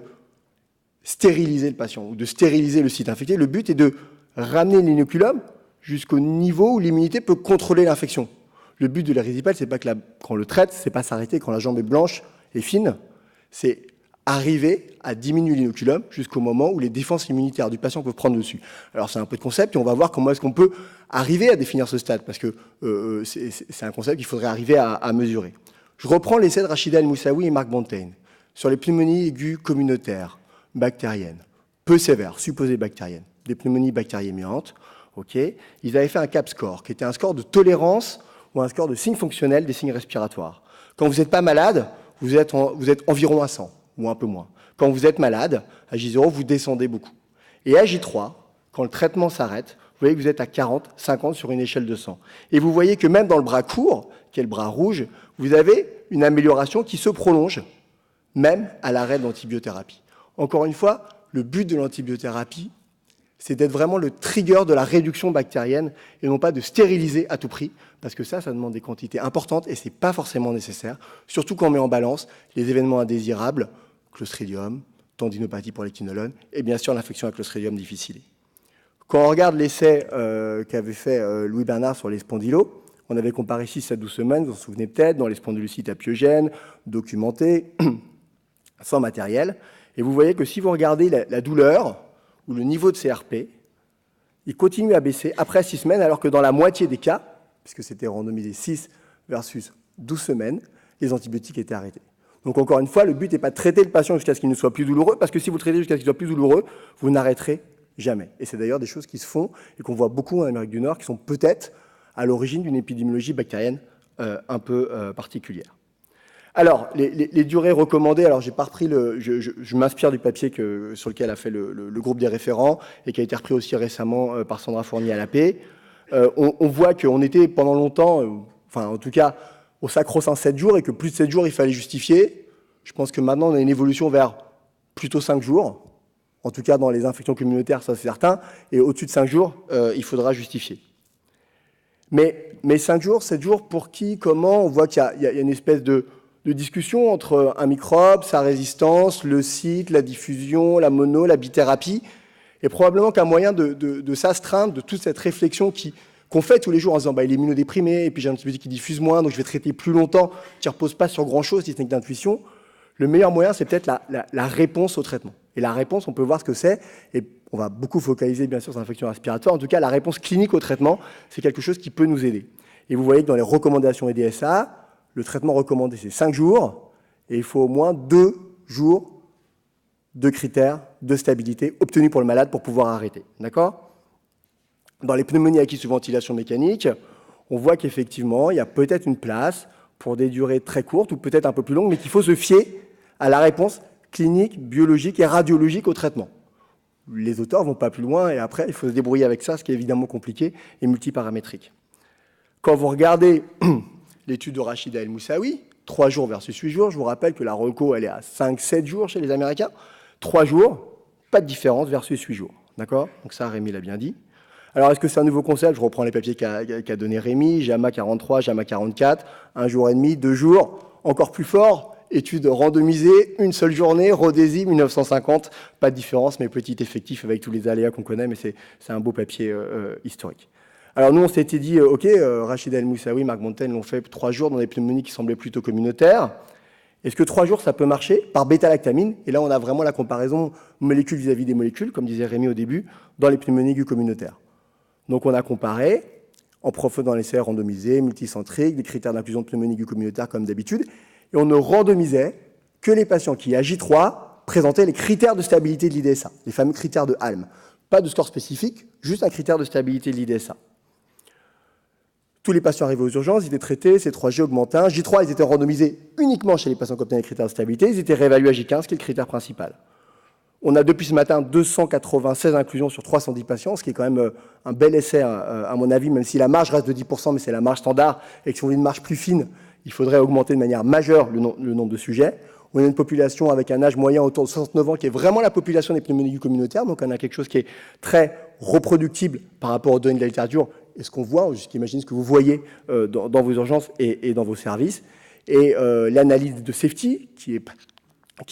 stériliser le patient ou de stériliser le site infecté. Le but est de ramener l'inoculum jusqu'au niveau où l'immunité peut contrôler l'infection. Le but de l'érisipèle, c'est pas que quand on le traite, c'est pas s'arrêter quand la jambe est blanche et fine, c'est arriver à diminuer l'inoculum jusqu'au moment où les défenses immunitaires du patient peuvent prendre dessus. Alors c'est un peu de concept et on va voir comment est-ce qu'on peut arriver à définir ce stade, parce que c'est un concept qu'il faudrait arriver à mesurer. Je reprends l'essai de Rachida El Moussaoui et Marc Bontain sur les pneumonies aiguës communautaires, bactériennes, peu sévères, supposées bactériennes, des pneumonies bactériémiantes. Okay. Ils avaient fait un CAP score, qui était un score de tolérance ou un score de signes fonctionnels des signes respiratoires. Quand vous n'êtes pas malade, vous êtes environ à 100, ou un peu moins. Quand vous êtes malade, à J0, vous descendez beaucoup. Et à J3, quand le traitement s'arrête, vous voyez que vous êtes à 40, 50 sur une échelle de 100. Et vous voyez que même dans le bras court, qui est le bras rouge, vous avez une amélioration qui se prolonge, même à l'arrêt de l'antibiothérapie. Encore une fois, le but de l'antibiothérapie, c'est d'être vraiment le trigger de la réduction bactérienne et non pas de stériliser à tout prix, parce que ça demande des quantités importantes et ce n'est pas forcément nécessaire, surtout quand on met en balance les événements indésirables, Clostridium, tendinopathie pour les quinolones et bien sûr l'infection à Clostridium difficile. Quand on regarde l'essai qu'avait fait Louis Bernard sur les spondylos, on avait comparé 6 à 12 semaines, vous vous en souvenez peut-être, dans les spondylocytes apiogènes, documentés, sans matériel, et vous voyez que si vous regardez la douleur, où le niveau de CRP, il continue à baisser après 6 semaines, alors que dans la moitié des cas, puisque c'était randomisé 6 versus 12 semaines, les antibiotiques étaient arrêtés. Donc encore une fois, le but n'est pas de traiter le patient jusqu'à ce qu'il ne soit plus douloureux, parce que si vous le traitez jusqu'à ce qu'il soit plus douloureux, vous n'arrêterez jamais. Et c'est d'ailleurs des choses qui se font et qu'on voit beaucoup en Amérique du Nord, qui sont peut-être à l'origine d'une épidémiologie bactérienne un peu particulière. Alors, les durées recommandées, alors j'ai pas repris je m'inspire du papier sur lequel a fait le groupe des référents et qui a été repris aussi récemment par Sandra Fournier à l'AP. On voit qu'on était pendant longtemps, enfin en tout cas au sacro-saint 7 jours et que plus de 7 jours il fallait justifier. Je pense que maintenant on a une évolution vers plutôt 5 jours. En tout cas, dans les infections communautaires, ça c'est certain. Et au-dessus de 5 jours, il faudra justifier. Mais 5 jours, 7 jours, pour qui, comment? On voit qu'il y a une espèce de discussion entre un microbe, sa résistance, le site, la diffusion, la mono, la bithérapie. Et probablement qu'un moyen de s'astreindre de toute cette réflexion qu'on fait tous les jours en se disant il est immunodéprimé, et puis j'ai un antibiotique qui diffuse moins, donc je vais traiter plus longtemps, qui ne repose pas sur grand-chose, technique d'intuition. Le meilleur moyen, c'est peut-être la réponse au traitement. Et la réponse, on peut voir ce que c'est, et on va beaucoup focaliser bien sûr sur l'infection respiratoire. En tout cas, la réponse clinique au traitement, c'est quelque chose qui peut nous aider. Et vous voyez que dans les recommandations EDSA, le traitement recommandé, c'est 5 jours, et il faut au moins 2 jours de critères de stabilité obtenus pour le malade pour pouvoir arrêter. D'accord ? Dans les pneumonies acquises sous ventilation mécanique, on voit qu'effectivement, il y a peut-être une place pour des durées très courtes ou peut-être un peu plus longues, mais qu'il faut se fier à la réponse clinique, biologique et radiologique au traitement. Les auteurs ne vont pas plus loin et après, il faut se débrouiller avec ça, ce qui est évidemment compliqué et multiparamétrique. Quand vous regardez l'étude de Rachida El Moussaoui, 3 jours versus 8 jours, je vous rappelle que la reco, elle est à 5-7 jours chez les Américains. 3 jours, pas de différence versus 8 jours. D'accord ? Donc ça, Rémi l'a bien dit. Alors, est-ce que c'est un nouveau concept ? Je reprends les papiers qu'a donné Rémi, JAMA 43, JAMA 44, 1 jour et demi, 2 jours, encore plus fort, étude randomisée, une seule journée, Rodesi 1950, pas de différence, mais petit effectif avec tous les aléas qu'on connaît, mais c'est un beau papier historique. Alors nous, on s'était dit, ok, Rachida El Moussaoui, Marc Montaigne l'ont fait 3 jours dans des pneumonies qui semblaient plutôt communautaires. Est-ce que 3 jours, ça peut marcher par bêta-lactamine? Et là, on a vraiment la comparaison molécule vis-à-vis des molécules, comme disait Rémi au début, dans les pneumonies aiguës communautaires. Donc on a comparé, en profondant l'essai randomisé, multicentrique, des critères d'inclusion de pneumonie aiguë communautaire comme d'habitude, et on ne randomisait que les patients qui, à J3, présentaient les critères de stabilité de l'IDSA, les fameux critères de Halm. Pas de score spécifique, juste un critère de stabilité de l'IDSA. Tous les patients arrivés aux urgences, ils étaient traités, C3G augmentait. J3, ils étaient randomisés uniquement chez les patients qui obtenaient les critères de stabilité, ils étaient réévalués à J15, qui est le critère principal. On a depuis ce matin 296 inclusions sur 310 patients, ce qui est quand même un bel essai, à mon avis, même si la marge reste de 10%, mais c'est la marge standard, et que si on veut une marge plus fine, il faudrait augmenter de manière majeure le nombre de sujets. On a une population avec un âge moyen autour de 69 ans, qui est vraiment la population des pneumonies aiguës communautaires, donc on a quelque chose qui est très reproductible par rapport aux données de la littérature, et ce qu'on voit, j'imagine ce que vous voyez dans vos urgences et dans vos services. Et l'analyse de safety, qui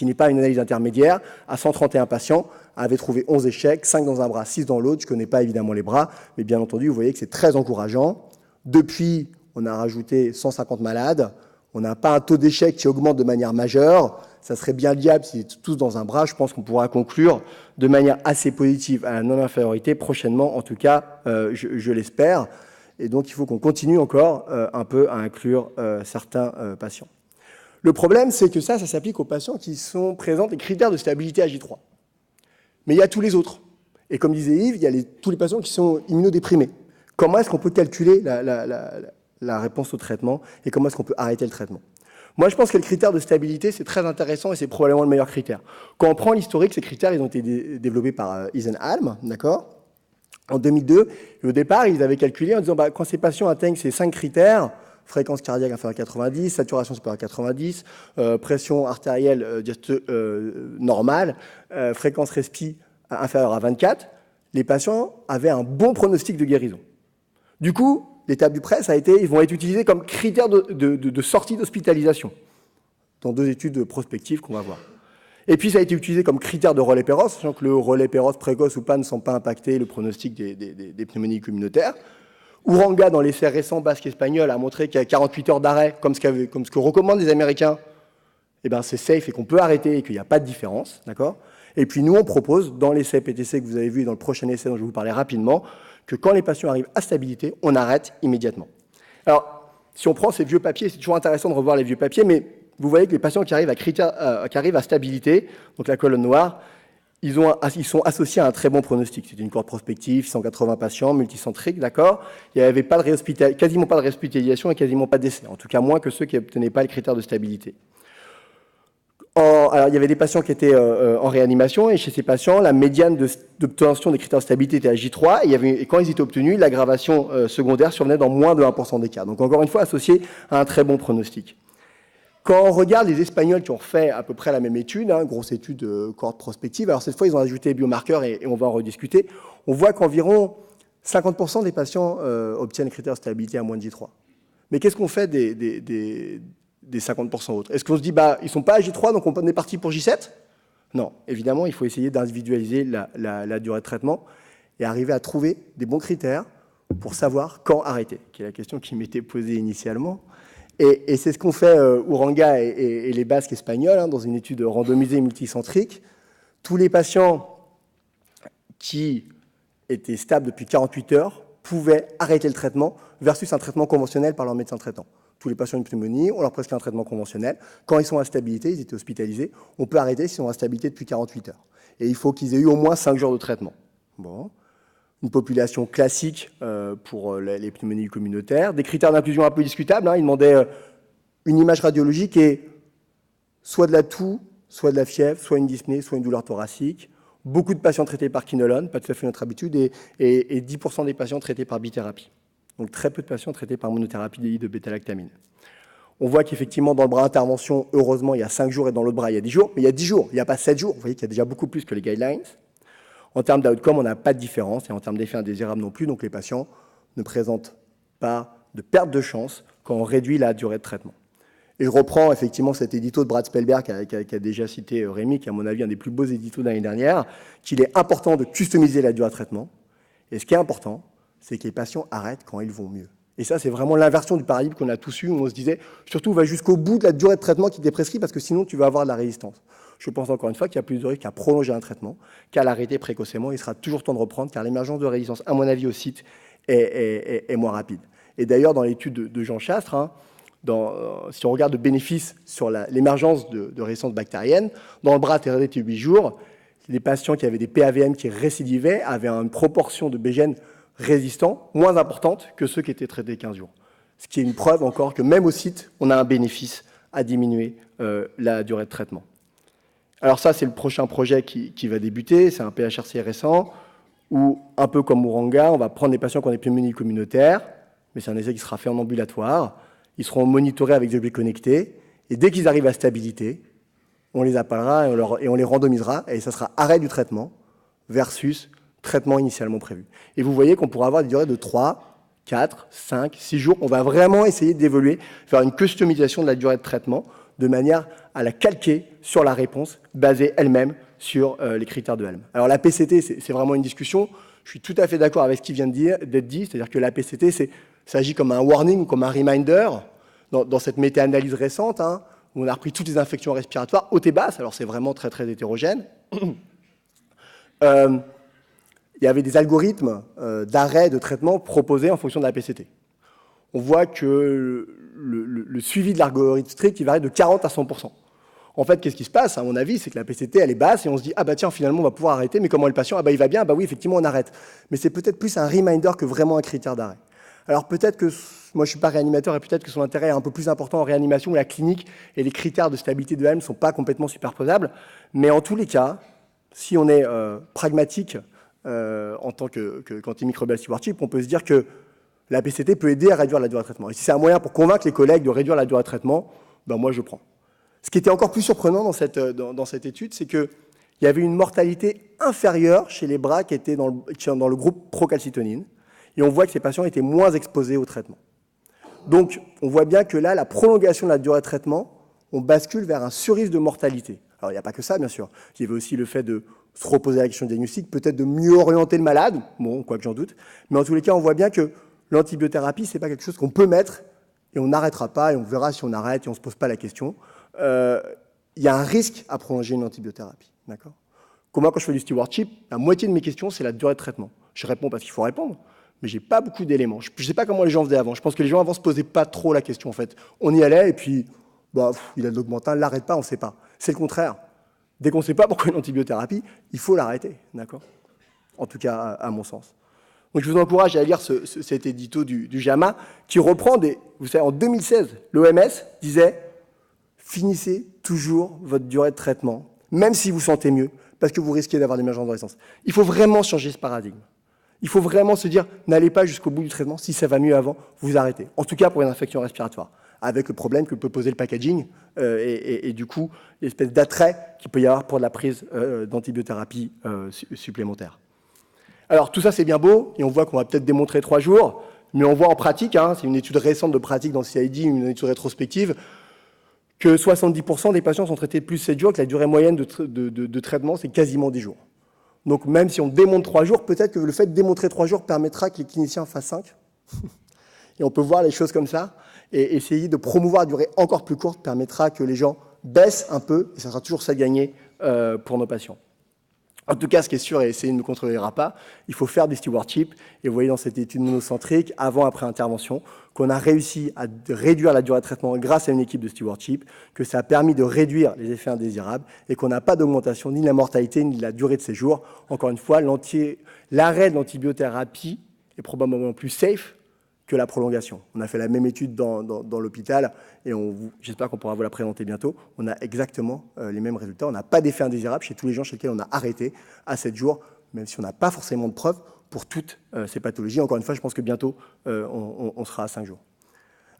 n'est pas une analyse intermédiaire, à 131 patients, avait trouvé 11 échecs, 5 dans un bras, 6 dans l'autre. Je ne connais pas évidemment les bras, mais bien entendu, vous voyez que c'est très encourageant. Depuis, on a rajouté 150 malades. On n'a pas un taux d'échec qui augmente de manière majeure. Ça serait bien liable s'ils étaient tous dans un bras. Je pense qu'on pourra conclure de manière assez positive à la non-infériorité prochainement, en tout cas, je l'espère. Et donc, il faut qu'on continue encore un peu à inclure certains patients. Le problème, c'est que ça s'applique aux patients qui présentent les critères de stabilité à J3. Mais il y a tous les autres. Et comme disait Yves, il y a tous les patients qui sont immunodéprimés. Comment est-ce qu'on peut calculer la réponse au traitement et comment est-ce qu'on peut arrêter le traitement? Moi, je pense que le critère de stabilité, c'est très intéressant et c'est probablement le meilleur critère. Quand on prend l'historique, ces critères, ils ont été développés par Eisenhalm, d'accord, en 2002. Et au départ, ils avaient calculé en disant quand ces patients atteignent ces 5 critères, fréquence cardiaque inférieure à 90, saturation supérieure à 90, pression artérielle normale, fréquence respi inférieure à 24, les patients avaient un bon pronostic de guérison. Du coup, l'étape du prêt, ils vont être utilisés comme critères de sortie d'hospitalisation, dans 2 études prospectives qu'on va voir. Et puis, ça a été utilisé comme critère de relais Péros, sachant que le relais Péros précoce ou pas ne semble pas impacter le pronostic des pneumonies communautaires. Uranga, dans l'essai récent basque-espagnol, a montré qu'il y a 48 heures d'arrêt, comme ce que recommandent les Américains. Eh bien, c'est safe et qu'on peut arrêter et qu'il n'y a pas de différence, d'accord ? Et puis, nous, on propose, dans l'essai PTC que vous avez vu et dans le prochain essai dont je vais vous parler rapidement, que quand les patients arrivent à stabilité, on arrête immédiatement. Alors, si on prend ces vieux papiers, c'est toujours intéressant de revoir les vieux papiers, mais vous voyez que les patients qui arrivent à stabilité, donc la colonne noire, ils sont associés à un très bon pronostic. C'était une cohorte prospective, 180 patients, multicentriques, d'accord. Il n'y avait quasiment pas de réhospitalisation et quasiment pas de décès, en tout cas moins que ceux qui n'obtenaient pas le critère de stabilité. Alors, il y avait des patients qui étaient en réanimation, et chez ces patients, la médiane d'obtention des critères de stabilité était à J3, et quand ils étaient obtenus, l'aggravation secondaire survenait dans moins de 1% des cas. Donc, encore une fois, associé à un très bon pronostic. Quand on regarde les Espagnols qui ont fait à peu près la même étude, grosse étude cohorte prospective, alors cette fois, ils ont ajouté les biomarqueurs et on va en rediscuter, on voit qu'environ 50% des patients obtiennent les critères de stabilité à moins de J3. Mais qu'est-ce qu'on fait des 50% autres? Est-ce qu'on se dit, ils ne sont pas à J3, donc on est parti pour J7? Non, évidemment, il faut essayer d'individualiser la durée de traitement et arriver à trouver des bons critères pour savoir quand arrêter, qui est la question qui m'était posée initialement. Et c'est ce qu'ont fait Uranga et les Basques espagnols dans une étude randomisée multicentrique. Tous les patients qui étaient stables depuis 48 heures pouvaient arrêter le traitement versus un traitement conventionnel par leur médecin traitant. Tous les patients de pneumonie, on leur prescrit un traitement conventionnel. Quand ils sont à stabilité, ils étaient hospitalisés, on peut arrêter s'ils sont à stabilité depuis 48 heures. Et il faut qu'ils aient eu au moins 5 jours de traitement. Bon. Une population classique pour les pneumonies communautaires. Des critères d'inclusion un peu discutables. Ils demandaient une image radiologique et soit de la toux, soit de la fièvre, soit une dyspnée, soit une douleur thoracique. Beaucoup de patients traités par quinolone, pas tout à fait notre habitude, et 10% des patients traités par bithérapie. Donc très peu de patients traités par monothérapie de bêta-lactamine. On voit qu'effectivement, dans le bras intervention, heureusement, il y a 5 jours et dans l'autre bras, il y a 10 jours. Mais il y a 10 jours, il n'y a pas 7 jours. Vous voyez qu'il y a déjà beaucoup plus que les guidelines. En termes d'outcome, on n'a pas de différence, et en termes d'effets indésirables non plus, donc les patients ne présentent pas de perte de chance quand on réduit la durée de traitement. Et je reprends effectivement cet édito de Brad Spellberg qui a déjà cité Rémi, qui est à mon avis un des plus beaux éditos de l'année dernière, qu'il est important de customiser la durée de traitement. Et ce qui est important, c'est que les patients arrêtent quand ils vont mieux. Et ça, c'est vraiment l'inversion du paradigme qu'on a tous eu, où on se disait, surtout, va jusqu'au bout de la durée de traitement qui t'est prescrit, parce que sinon, tu vas avoir de la résistance. Je pense encore une fois qu'il y a plus de risques à prolonger un traitement qu'à l'arrêter précocement. Il sera toujours temps de reprendre, car l'émergence de résistance, à mon avis, au site, est moins rapide. Et d'ailleurs, dans l'étude de Jean Chastre, si on regarde le bénéfice sur l'émergence de résistance bactérienne, dans le bras traité 8 jours, les patients qui avaient des PAVM qui récidivaient avaient une proportion de BGN résistants moins importante que ceux qui étaient traités 15 jours. Ce qui est une preuve encore que même au site, on a un bénéfice à diminuer la durée de traitement. Alors ça, c'est le prochain projet qui va débuter, c'est un PHRC récent, où, un peu comme Uranga, on va prendre des patients qui ont des pneumonies communautaires, mais c'est un essai qui sera fait en ambulatoire, ils seront monitorés avec des objets connectés, et dès qu'ils arrivent à stabilité, on les appellera et on les randomisera, et ça sera arrêt du traitement versus traitement initialement prévu. Et vous voyez qu'on pourra avoir des durées de 3, 4, 5, 6 jours. On va vraiment essayer d'évoluer, faire une customisation de la durée de traitement de manière à la calquer sur la réponse basée elle-même sur les critères de Helm. Alors la PCT, c'est vraiment une discussion. Je suis tout à fait d'accord avec ce qui vient d'être dit, c'est-à-dire que la PCT, ça agit comme un warning, comme un reminder dans cette méta-analyse récente, où on a repris toutes les infections respiratoires hautes et basses. Alors c'est vraiment très très hétérogène. Il y avait des algorithmes d'arrêt de traitement proposés en fonction de la PCT. On voit que le suivi de l'algorithme strict, il varie de 40 à 100%. En fait, qu'est-ce qui se passe, à mon avis, c'est que la PCT, elle est basse et on se dit, tiens, finalement, on va pouvoir arrêter, mais comment est le patient? Il va bien, oui, effectivement, on arrête. Mais c'est peut-être plus un reminder que vraiment un critère d'arrêt. Alors peut-être que, moi je ne suis pas réanimateur, et peut-être que son intérêt est un peu plus important en réanimation où la clinique et les critères de stabilité de Helm ne sont pas complètement superposables. Mais en tous les cas, si on est pragmatique, en tant qu'antimicrobial stewardship, on peut se dire que la PCT peut aider à réduire la durée de traitement. Et si c'est un moyen pour convaincre les collègues de réduire la durée de traitement, moi je prends. Ce qui était encore plus surprenant dans cette étude, c'est qu'il y avait une mortalité inférieure chez les bras qui étaient dans le groupe procalcitonine, et on voit que ces patients étaient moins exposés au traitement. Donc on voit bien que là, la prolongation de la durée de traitement, on bascule vers un surrisque de mortalité. Alors il n'y a pas que ça, bien sûr. Il y avait aussi le fait de se reposer la question de diagnostic, peut-être de mieux orienter le malade, quoi que j'en doute, mais en tous les cas, on voit bien que l'antibiothérapie, ce n'est pas quelque chose qu'on peut mettre et on n'arrêtera pas et on verra si on arrête et on ne se pose pas la question. Il y a un risque à prolonger une antibiothérapie, d'accord ? Comme moi, quand je fais du stewardship, la moitié de mes questions, c'est la durée de traitement. Je réponds parce qu'il faut répondre, mais je n'ai pas beaucoup d'éléments. Je ne sais pas comment les gens faisaient avant. Je pense que les gens avant ne se posaient pas trop la question, en fait. On y allait et puis, il a de l'augmentin, l'arrête pas, on ne sait pas. C'est le contraire. Dès qu'on ne sait pas pourquoi une antibiothérapie, il faut l'arrêter, d'accord ? En tout cas, à mon sens. Donc, je vous encourage à lire cet édito du JAMA qui reprend vous savez, en 2016, l'OMS disait « Finissez toujours votre durée de traitement, même si vous sentez mieux, parce que vous risquez d'avoir des émergences de résistance. » Il faut vraiment changer ce paradigme. Il faut vraiment se dire « N'allez pas jusqu'au bout du traitement, si ça va mieux avant, vous arrêtez. » En tout cas, pour une infection respiratoire. avec le problème que peut poser le packaging et du coup, l'espèce d'attrait qu'il peut y avoir pour la prise d'antibiothérapie supplémentaire. Alors, tout ça, c'est bien beau, et on voit qu'on va peut-être démontrer 3 jours, mais on voit en pratique, c'est une étude récente de pratique dans le CID, une étude rétrospective, que 70% des patients sont traités de plus de 7 jours, que la durée moyenne de traitement, c'est quasiment 10 jours. Donc, même si on démontre 3 jours, peut-être que le fait de démontrer 3 jours permettra que les cliniciens fassent 5. Et on peut voir les choses comme ça, et essayer de promouvoir une durée encore plus courte permettra que les gens baissent un peu, et ça sera toujours ça de gagner pour nos patients. En tout cas, ce qui est sûr, et essayez ne me contredira pas, il faut faire des stewardship. Et vous voyez dans cette étude monocentrique, avant-après intervention, qu'on a réussi à réduire la durée de traitement grâce à une équipe de stewardship, que ça a permis de réduire les effets indésirables et qu'on n'a pas d'augmentation ni de la mortalité ni de la durée de séjour. Encore une fois, l'arrêt de l'antibiothérapie est probablement plus safe que la prolongation. On a fait la même étude dans l'hôpital et j'espère qu'on pourra vous la présenter bientôt. On a exactement les mêmes résultats. On n'a pas d'effet indésirable chez tous les gens chez lesquels on a arrêté à 7 jours, même si on n'a pas forcément de preuves pour toutes ces pathologies. Encore une fois, je pense que bientôt, on sera à 5 jours.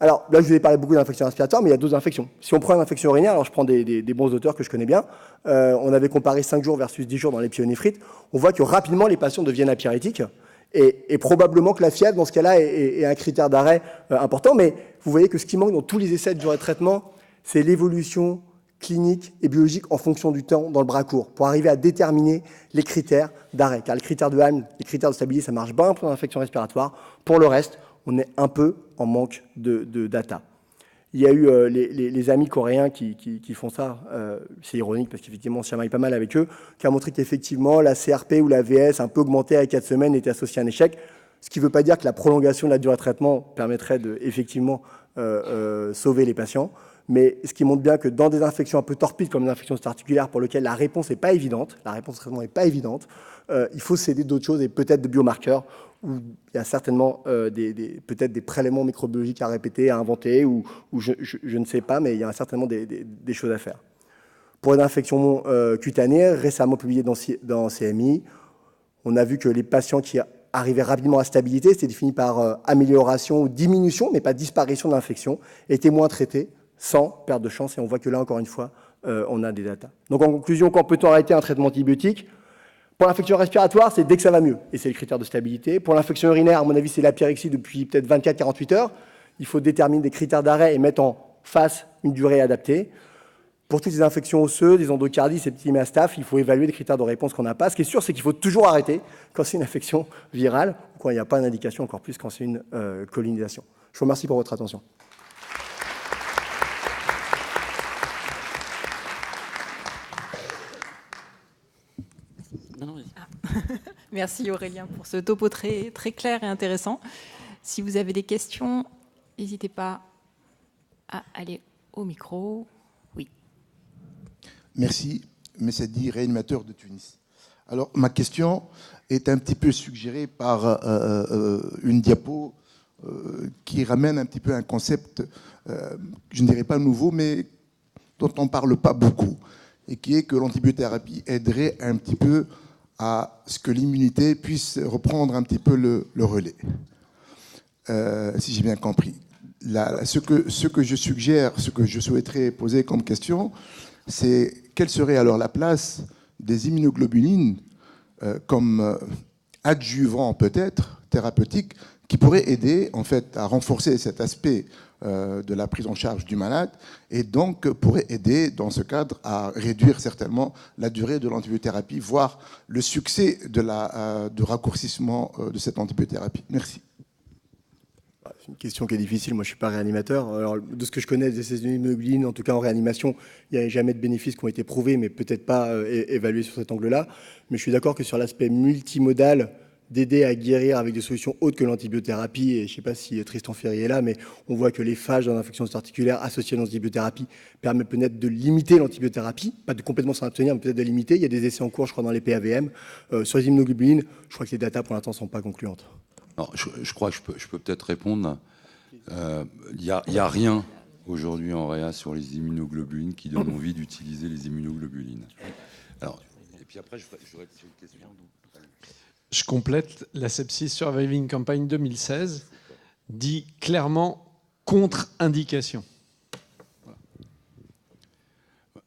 Alors là, je vous ai parlé beaucoup d'infections respiratoires, mais il y a d'autres infections. Si on prend une infection urinaire, alors je prends des bons auteurs que je connais bien, on avait comparé 5 jours versus 10 jours dans les pyélonéphrites, on voit que rapidement, les patients deviennent apyrétiques. Et probablement que la fièvre, dans ce cas-là, est un critère d'arrêt important. Mais vous voyez que ce qui manque dans tous les essais de durée de traitement, c'est l'évolution clinique et biologique en fonction du temps dans le bras court, pour arriver à déterminer les critères d'arrêt. Car les critères de Halm, les critères de stabilité, ça marche bien pour l'infection respiratoire. Pour le reste, on est un peu en manque de data. Il y a eu les amis coréens qui font ça, c'est ironique parce qu'effectivement on se chamaille pas mal avec eux, qui a montré qu'effectivement la CRP ou la VS un peu augmentée à 4 semaines était associée à un échec, ce qui ne veut pas dire que la prolongation de la durée de traitement permettrait de effectivement sauver les patients, mais ce qui montre bien que dans des infections un peu torpides comme les infections articulaires pour lesquelles la réponse n'est pas évidente, la réponse au traitement n'est pas évidente, il faut s'aider d'autres choses et peut-être de biomarqueurs où il y a certainement peut-être des prélèvements microbiologiques à répéter, à inventer, ou je ne sais pas, mais il y a certainement des choses à faire. Pour les infections cutanées, récemment publiées dans CMI, on a vu que les patients qui arrivaient rapidement à stabilité, c'était défini par amélioration ou diminution, mais pas disparition de l'infection, étaient moins traités, sans perte de chance, et on voit que là, encore une fois, on a des datas. Donc en conclusion, quand peut-on arrêter un traitement antibiotique ? Pour l'infection respiratoire, c'est dès que ça va mieux, et c'est le critère de stabilité. Pour l'infection urinaire, à mon avis, c'est l'apyrexie depuis peut-être 24-48 heures. Il faut déterminer des critères d'arrêt et mettre en face une durée adaptée. Pour toutes les infections osseuses, les endocardies, ces petits méastases, il faut évaluer des critères de réponse qu'on n'a pas. Ce qui est sûr, c'est qu'il faut toujours arrêter quand c'est une infection virale, ou quand il n'y a pas d'indication, encore plus quand c'est une colonisation. Je vous remercie pour votre attention. Merci Aurélien pour ce topo très, très clair et intéressant. Si vous avez des questions, n'hésitez pas à aller au micro. Oui. Merci, Messadi, réanimateur de Tunis. Alors, ma question est un petit peu suggérée par une diapo qui ramène un petit peu un concept, je ne dirais pas nouveau, mais dont on ne parle pas beaucoup, et qui est que l'antibiothérapie aiderait un petit peu à ce que l'immunité puisse reprendre un petit peu le relais. Si j'ai bien compris. Ce que je suggère, ce que je souhaiterais poser comme question, c'est quelle serait alors la place des immunoglobulines comme adjuvant peut-être thérapeutique qui pourrait aider en fait à renforcer cet aspect de la prise en charge du malade et donc pourrait aider dans ce cadre à réduire certainement la durée de l'antibiothérapie, voire le succès du raccourcissement de cette antibiothérapie. Merci. C'est une question qui est difficile. Moi, je ne suis pas réanimateur. Alors, de ce que je connais des immunoglobulines, en tout cas en réanimation, il n'y a jamais de bénéfices qui ont été prouvés, mais peut-être pas évalués sur cet angle-là. Mais je suis d'accord que sur l'aspect multimodal, d'aider à guérir avec des solutions autres que l'antibiothérapie, et je ne sais pas si Tristan Ferry est là, mais on voit que les phages dans l'infection articulaire associées à l'antibiothérapie permettent peut-être de limiter l'antibiothérapie, pas de complètement s'en abstenir, mais peut-être de limiter. Il y a des essais en cours, je crois, dans les PAVM. Sur les immunoglobulines, je crois que les datas, pour l'instant, ne sont pas concluantes. Alors, je crois que je peux peut-être répondre. Il y a rien aujourd'hui en réa sur les immunoglobulines qui donne envie d'utiliser les immunoglobulines. Alors, et puis après, j'aurais une question. Je complète, la Sepsis Surviving Campaign 2016 dit clairement contre-indication.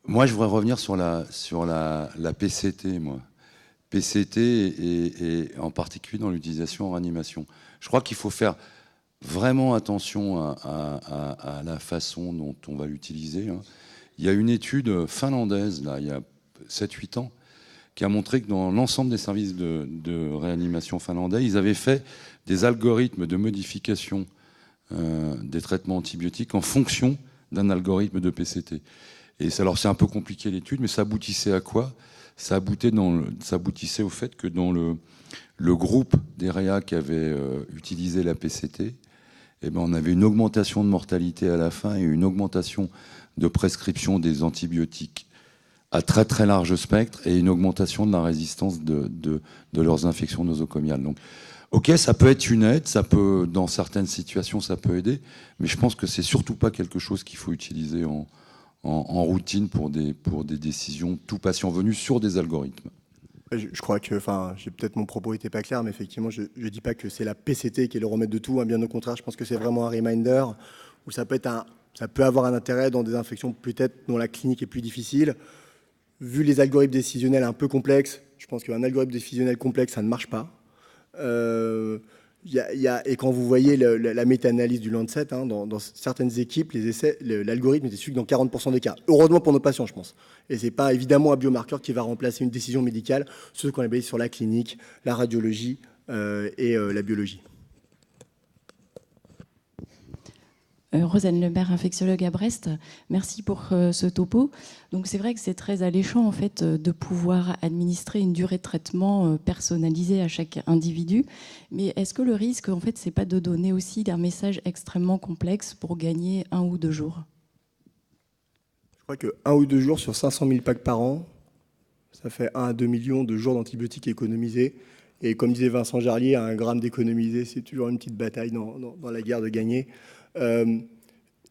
Moi, je voudrais revenir sur la PCT, moi. PCT et en particulier dans l'utilisation en réanimation. Je crois qu'il faut faire vraiment attention à la façon dont on va l'utiliser. Il y a une étude finlandaise, là, il y a 7-8 ans, qui a montré que dans l'ensemble des services de réanimation finlandais, ils avaient fait des algorithmes de modification des traitements antibiotiques en fonction d'un algorithme de PCT. Et alors c'est un peu compliqué l'étude, mais ça aboutissait à quoi? Ça aboutissait au fait que dans le groupe des réa qui avait utilisé la PCT, eh ben, on avait une augmentation de mortalité à la fin et une augmentation de prescription des antibiotiques à très très large spectre et une augmentation de la résistance de leurs infections nosocomiales. Donc, ok, ça peut être une aide, ça peut, dans certaines situations, ça peut aider, mais je pense que c'est surtout pas quelque chose qu'il faut utiliser en routine pour des décisions tout patient venu sur des algorithmes. Je crois que, peut-être mon propos n'était pas clair, mais effectivement, je ne dis pas que c'est la PCT qui est le remède de tout, hein, bien au contraire, je pense que c'est vraiment un reminder où ça peut avoir un intérêt dans des infections peut-être dont la clinique est plus difficile. Vu les algorithmes décisionnels un peu complexes, je pense qu'un algorithme décisionnel complexe, ça ne marche pas. Et quand vous voyez la méta-analyse du Lancet, hein, dans certaines équipes, les essais, l'algorithme était suivi dans 40% des cas. Heureusement pour nos patients, je pense. Et ce n'est pas évidemment un biomarqueur qui va remplacer une décision médicale, ce qu'on a basé sur la clinique, la radiologie et la biologie. Rosanne Lebert, infectiologue à Brest. Merci pour ce topo. Donc c'est vrai que c'est très alléchant en fait de pouvoir administrer une durée de traitement personnalisée à chaque individu. Mais est-ce que le risque en fait c'est pas de donner aussi un message extrêmement complexe pour gagner 1 ou 2 jours? Je crois que 1 ou 2 jours sur 500 000 packs par an, ça fait 1 à 2 millions de jours d'antibiotiques économisés. Et comme disait Vincent Jarlier, 1 gramme d'économisé, c'est toujours une petite bataille dans la guerre de gagner.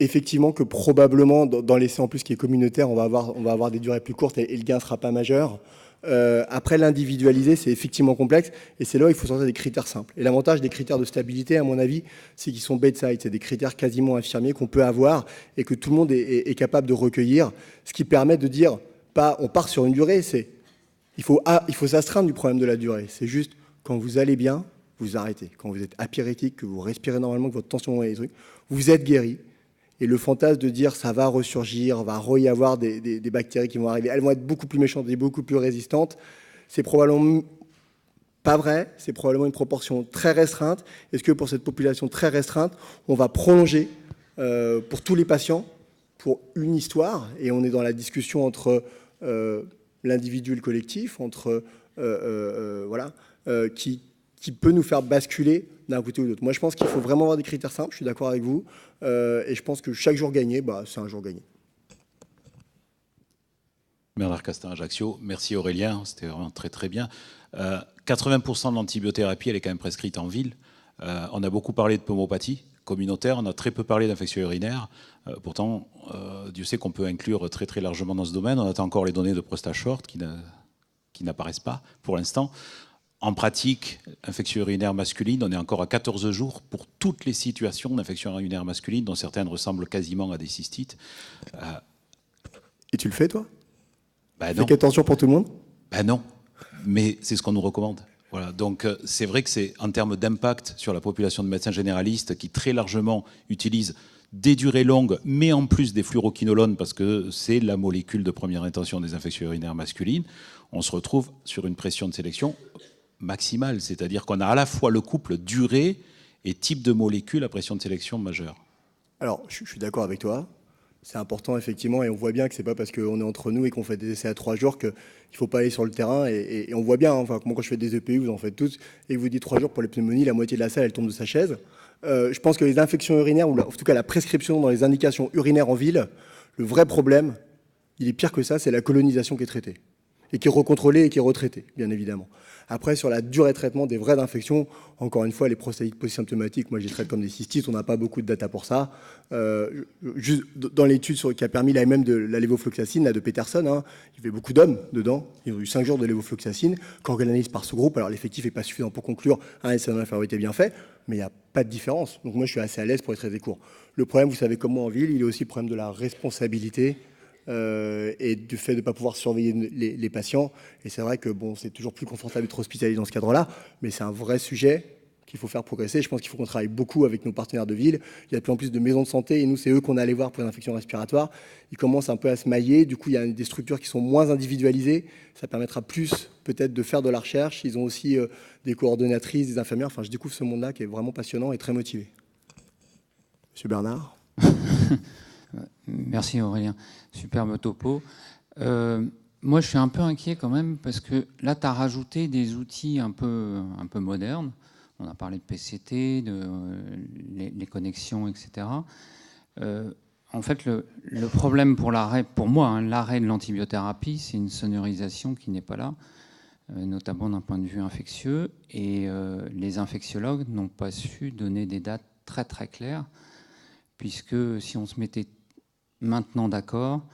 Effectivement que probablement dans l'essai en plus qui est communautaire on va avoir des durées plus courtes et le gain ne sera pas majeur. Après l'individualiser c'est effectivement complexe et c'est là où il faut sortir des critères simples. Et l'avantage des critères de stabilité à mon avis c'est qu'ils sont bedside, c'est des critères quasiment infirmiers qu'on peut avoir et que tout le monde est capable de recueillir, ce qui permet de dire pas on part sur une durée, c'est il faut s'astreindre du problème de la durée, c'est juste quand vous allez bien vous arrêtez, quand vous êtes apyrétique, que vous respirez normalement, que votre tension est des trucs, vous êtes guéri. Et le fantasme de dire ça va ressurgir, va y avoir des bactéries qui vont arriver, elles vont être beaucoup plus méchantes et beaucoup plus résistantes, c'est probablement pas vrai, c'est probablement une proportion très restreinte. Est-ce que pour cette population très restreinte, on va prolonger pour tous les patients, pour une histoire, et on est dans la discussion entre l'individu et le collectif, entre qui peut nous faire basculer d'un côté ou de l'autre. Moi, je pense qu'il faut vraiment avoir des critères simples, je suis d'accord avec vous, et je pense que chaque jour gagné, c'est un jour gagné. Bernard Castin, Ajaccio. Merci Aurélien, c'était vraiment très très bien. 80% de l'antibiothérapie, elle est quand même prescrite en ville. On a beaucoup parlé de pneumopathie communautaire, on a très peu parlé d'infection urinaire. Pourtant, Dieu sait qu'on peut inclure très très largement dans ce domaine. On attend encore les données de ProstaShort qui n'apparaissent pas pour l'instant. En pratique, infection urinaire masculine, on est encore à 14 jours pour toutes les situations d'infection urinaire masculine, dont certaines ressemblent quasiment à des cystites. Et tu le fais, toi? Non. Fais attention pour tout le monde? Non, mais c'est ce qu'on nous recommande. Voilà. Donc c'est vrai que c'est en termes d'impact sur la population de médecins généralistes qui très largement utilisent des durées longues, mais en plus des fluoroquinolones, parce que c'est la molécule de première intention des infections urinaires masculines, on se retrouve sur une pression de sélection maximale, c'est-à-dire qu'on a à la fois le couple durée et type de molécule à pression de sélection majeure. Alors, je suis d'accord avec toi. C'est important, effectivement, et on voit bien que c'est pas parce qu'on est entre nous et qu'on fait des essais à 3 jours qu'il ne faut pas aller sur le terrain. Et on voit bien, enfin, moi, quand je fais des EPU, vous en faites tous, et vous dites 3 jours pour les pneumonies, la moitié de la salle, elle tombe de sa chaise. Je pense que les infections urinaires, ou en tout cas la prescription dans les indications urinaires en ville, le vrai problème, il est pire que ça, c'est la colonisation qui est traitée. Et qui est recontrôlée et qui est retraitée, bien évidemment. Après, sur la durée de traitement des vraies infections, encore une fois, les prostatites polysymptomatiques, moi je les traite comme des cystites, on n'a pas beaucoup de data pour ça. Juste dans l'étude qui a permis l'AMM de la lévofloxacine, là, de Peterson, hein, il y avait beaucoup d'hommes dedans, ils ont eu 5 jours de lévofloxacine, quand on analyse par sous-groupe, alors l'effectif n'est pas suffisant pour conclure, un essai d'infériorité bien fait, mais il n'y a pas de différence. Donc moi je suis assez à l'aise pour être très court. Le problème, vous savez comme moi en ville, il est aussi le problème de la responsabilité et du fait de ne pas pouvoir surveiller les patients. Et c'est vrai que bon, c'est toujours plus confortable d'être hospitalisé dans ce cadre-là, mais c'est un vrai sujet qu'il faut faire progresser. Je pense qu'il faut qu'on travaille beaucoup avec nos partenaires de ville. Il y a de plus en plus de maisons de santé, et nous, c'est eux qu'on est allé voir pour les infections respiratoires. Ils commencent un peu à se mailler. Du coup, il y a des structures qui sont moins individualisées. Ça permettra plus, peut-être, de faire de la recherche. Ils ont aussi des coordonnatrices, des infirmières. Enfin, je découvre ce monde-là qui est vraiment passionnant et très motivé. Monsieur Bernard. Merci Aurélien. Superbe topo. Moi, je suis un peu inquiet quand même, parce que là, tu as rajouté des outils un peu modernes. On a parlé de PCT, les connexions, etc. En fait, le problème pour moi, l'arrêt de l'antibiothérapie, c'est une sonorisation qui n'est pas là, notamment d'un point de vue infectieux. Et les infectiologues n'ont pas su donner des dates très très claires, puisque si on se mettait maintenant d'accord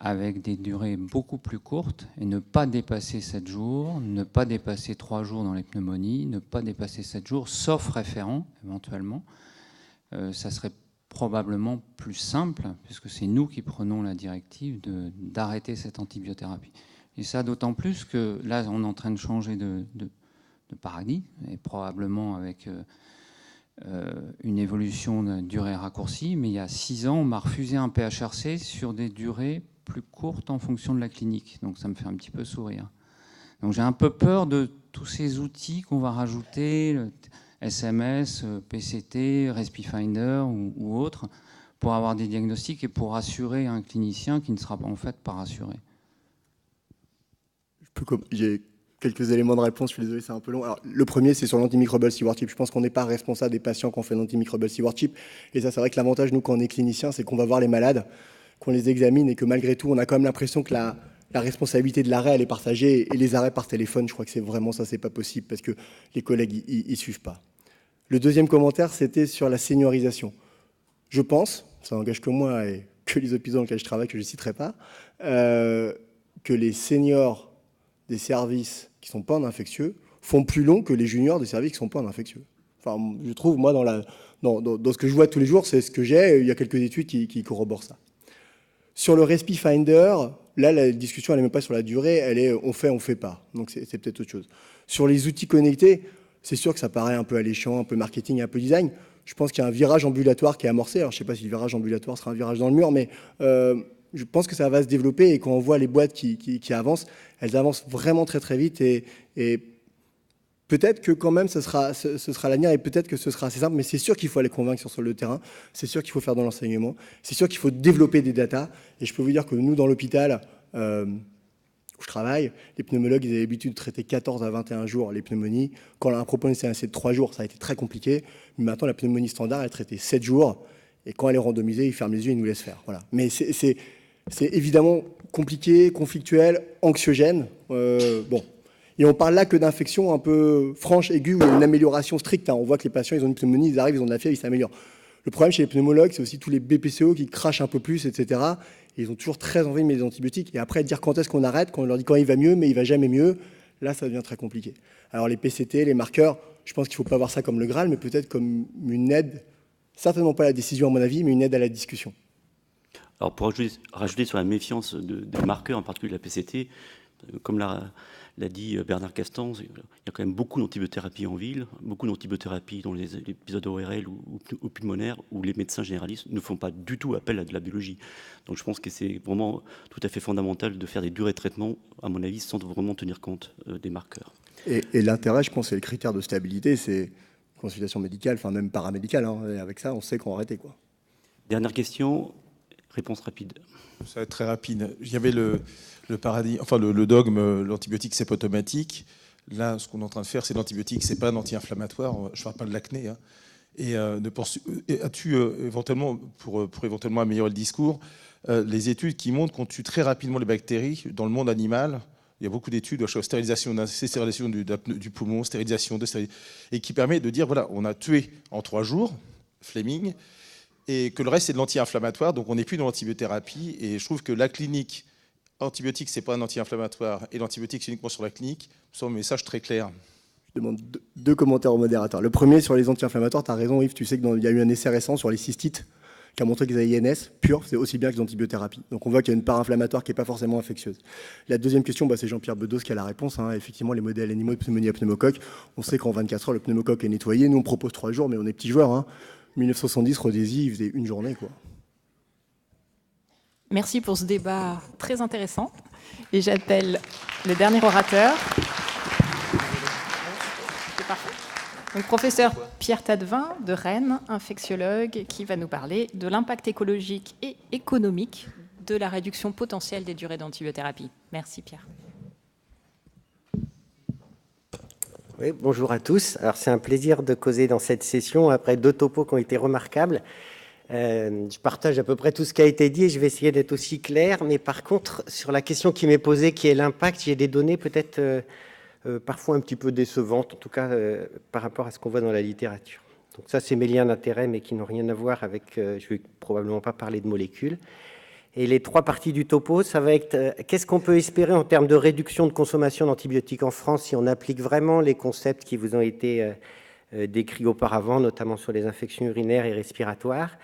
avec des durées beaucoup plus courtes et ne pas dépasser 7 jours, ne pas dépasser 3 jours dans les pneumonies, ne pas dépasser 7 jours, sauf référent éventuellement, ça serait probablement plus simple, puisque c'est nous qui prenons la directive d'arrêter cette antibiothérapie. Et ça d'autant plus que là, on est en train de changer de paradigme, et probablement avec une évolution de durée raccourcie, mais il y a 6 ans, on m'a refusé un PHRC sur des durées plus courtes en fonction de la clinique. Donc ça me fait un petit peu sourire. Donc j'ai un peu peur de tous ces outils qu'on va rajouter, le SMS, PCT, RespiFinder ou autres, pour avoir des diagnostics et pour rassurer un clinicien qui ne sera en fait pas rassuré. J'ai quelques éléments de réponse, je suis désolé, c'est un peu long. Alors, le premier, c'est sur l'antimicrobial stewardship. Je pense qu'on n'est pas responsable des patients qui ont fait l'antimicrobial stewardship. Et ça, c'est vrai que l'avantage, nous, quand on est clinicien, c'est qu'on va voir les malades, qu'on les examine et que malgré tout, on a quand même l'impression que la responsabilité de l'arrêt, elle est partagée. Et les arrêts par téléphone, je crois que c'est vraiment ça, c'est pas possible parce que les collègues, ils suivent pas. Le deuxième commentaire, c'était sur la seniorisation. Je pense, ça n'engage que moi et que les hôpitaux dans lesquels je travaille, que je ne citerai pas, que les seniors des services qui ne sont pas en infectieux font plus long que les juniors des services qui ne sont pas en infectieux. Enfin, je trouve, moi, dans ce que je vois tous les jours, c'est ce que j'ai. Il y a quelques études qui corroborent ça. Sur le RespiFinder, là, la discussion, elle n'est même pas sur la durée, elle est on fait pas. Donc, c'est peut-être autre chose. Sur les outils connectés, c'est sûr que ça paraît un peu alléchant, un peu marketing, un peu design. Je pense qu'il y a un virage ambulatoire qui est amorcé. Alors, je ne sais pas si le virage ambulatoire sera un virage dans le mur, mais je pense que ça va se développer. Et quand on voit les boîtes qui avancent, elles avancent vraiment très, très vite. Et peut-être que quand même, ce sera l'avenir et peut-être que ce sera assez simple. Mais c'est sûr qu'il faut aller convaincre sur le terrain. C'est sûr qu'il faut faire de l'enseignement. C'est sûr qu'il faut développer des datas. Et je peux vous dire que nous, dans l'hôpital où je travaille, les pneumologues, ils avaient l'habitude de traiter 14 à 21 jours les pneumonies. Quand on a un propos CNC de 3 jours, ça a été très compliqué. Mais maintenant, la pneumonie standard, elle est traitée 7 jours. Et quand elle est randomisée, ils ferment les yeux et ils nous laissent faire. Voilà. Mais c'est évidemment compliqué, conflictuel, anxiogène. Bon. Et on parle là que d'infections un peu franches, aiguës, où il y a une amélioration stricte. On voit que les patients, ils ont une pneumonie, ils arrivent, ils ont de la fièvre, ils s'améliorent. Le problème chez les pneumologues, c'est aussi tous les BPCO qui crachent un peu plus, etc. Et ils ont toujours très envie de mettre des antibiotiques. Et après, dire quand est-ce qu'on arrête, quand on leur dit quand il va mieux, mais il va jamais mieux, là, ça devient très compliqué. Alors les PCT, les marqueurs, je pense qu'il ne faut pas voir ça comme le Graal, mais peut-être comme une aide, certainement pas la décision à mon avis, mais une aide à la discussion. Alors pour rajouter sur la méfiance des marqueurs, en particulier de la PCT, comme l'a dit Bernard Castan, il y a quand même beaucoup d'antibiothérapie en ville, beaucoup d'antibiothérapie dans les épisodes ORL ou pulmonaires, où les médecins généralistes ne font pas du tout appel à de la biologie. Donc je pense que c'est vraiment tout à fait fondamental de faire des durées de traitement, à mon avis, sans vraiment tenir compte des marqueurs. Et l'intérêt, je pense, c'est le critère de stabilité, c'est consultation médicale, enfin même paramédicale. Et avec ça, on sait qu'on va arrêter, quoi. Dernière question, réponse rapide. Ça va être très rapide. Il y avait le paradigme, enfin le dogme, l'antibiotique c'est pas automatique. Là, ce qu'on est en train de faire, c'est l'antibiotique, c'est pas un anti-inflammatoire. Je ne parle pas de l'acné. Hein. Et as-tu éventuellement, pour éventuellement améliorer le discours, les études qui montrent qu'on tue très rapidement les bactéries dans le monde animal? Il y a beaucoup d'études sur stérilisation du poumon, stérilisation et qui permet de dire voilà, on a tué en 3 jours, Fleming, et que le reste c'est de l'anti-inflammatoire, donc on n'est plus dans l'antibiothérapie. Et je trouve que la clinique antibiotique, c'est pas un anti-inflammatoire, et l'antibiotique c'est uniquement sur la clinique. C'est un message très clair. Je demande 2 commentaires au modérateur. Le premier sur les anti-inflammatoires, tu as raison Yves, tu sais qu'il y a eu un essai récent sur les cystites. qui a montré que les INS purs faisaient aussi bien que les antibiothérapies. Donc on voit qu'il y a une part inflammatoire qui n'est pas forcément infectieuse. La deuxième question, c'est Jean-Pierre Bedos qui a la réponse. Effectivement, les modèles animaux de pneumonie à pneumocoque, on sait qu'en 24 heures, le pneumocoque est nettoyé. Nous, on propose 3 jours, mais on est petits joueurs. 1970, Rodézy, il faisait une journée, quoi. Merci pour ce débat très intéressant. Et j'appelle le dernier orateur. C'est parfait. Donc, professeur Pierre Tadevin de Rennes, infectiologue, qui va nous parler de l'impact écologique et économique de la réduction potentielle des durées d'antibiothérapie. Merci Pierre. Oui, bonjour à tous. Alors c'est un plaisir de causer dans cette session après 2 topos qui ont été remarquables. Je partage à peu près tout ce qui a été dit et je vais essayer d'être aussi clair. Mais par contre, sur la question qui m'est posée, qui est l'impact, j'ai des données peut-être parfois un petit peu décevantes, en tout cas par rapport à ce qu'on voit dans la littérature. Donc ça, c'est mes liens d'intérêt, mais qui n'ont rien à voir avec... je vais probablement pas parler de molécules. Et les 3 parties du topo, ça va être qu'est-ce qu'on peut espérer en termes de réduction de consommation d'antibiotiques en France si on applique vraiment les concepts qui vous ont été décrits auparavant, notamment sur les infections urinaires et respiratoires.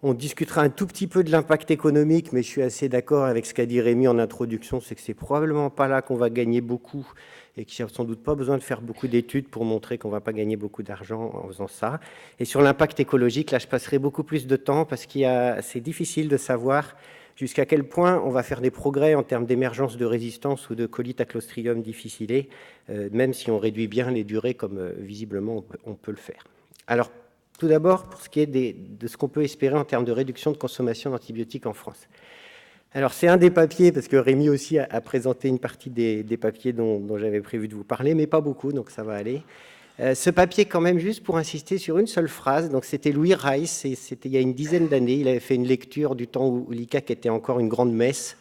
On discutera un tout petit peu de l'impact économique, mais je suis assez d'accord avec ce qu'a dit Rémi en introduction, c'est que c'est probablement pas là qu'on va gagner beaucoup et qu'il n'y a sans doute pas besoin de faire beaucoup d'études pour montrer qu'on ne va pas gagner beaucoup d'argent en faisant ça. Et sur l'impact écologique, là, je passerai beaucoup plus de temps parce que c'est difficile de savoir jusqu'à quel point on va faire des progrès en termes d'émergence de résistance ou de colite à Clostridium difficile, même si on réduit bien les durées comme visiblement on peut le faire. Alors, tout d'abord, pour ce qui est de ce qu'on peut espérer en termes de réduction de consommation d'antibiotiques en France. Alors, c'est un des papiers, parce que Rémi aussi a présenté une partie des papiers dont j'avais prévu de vous parler, mais pas beaucoup, donc ça va aller. Ce papier, quand même, juste pour insister sur une seule phrase, donc c'était Louis Rice, et c'était il y a une dizaine d'années, il avait fait une lecture du temps où l'ICAC était encore une grande messe,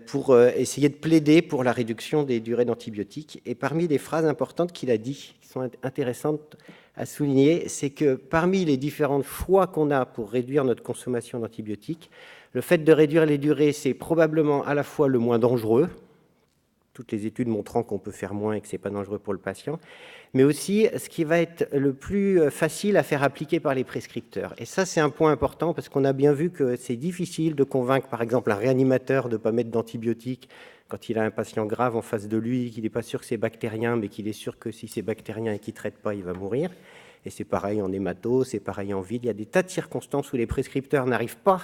pour essayer de plaider pour la réduction des durées d'antibiotiques. Et parmi les phrases importantes qu'il a dit, qui sont intéressantes à souligner, c'est que parmi les différents choix qu'on a pour réduire notre consommation d'antibiotiques, le fait de réduire les durées, c'est probablement à la fois le moins dangereux, toutes les études montrant qu'on peut faire moins et que ce n'est pas dangereux pour le patient, mais aussi ce qui va être le plus facile à faire appliquer par les prescripteurs. Et ça, c'est un point important parce qu'on a bien vu que c'est difficile de convaincre, par exemple, un réanimateur de ne pas mettre d'antibiotiques quand il a un patient grave en face de lui, qu'il n'est pas sûr que c'est bactérien, mais qu'il est sûr que si c'est bactérien et qu'il ne traite pas, il va mourir. Et c'est pareil en hémato, c'est pareil en ville. Il y a des tas de circonstances où les prescripteurs n'arrivent pas,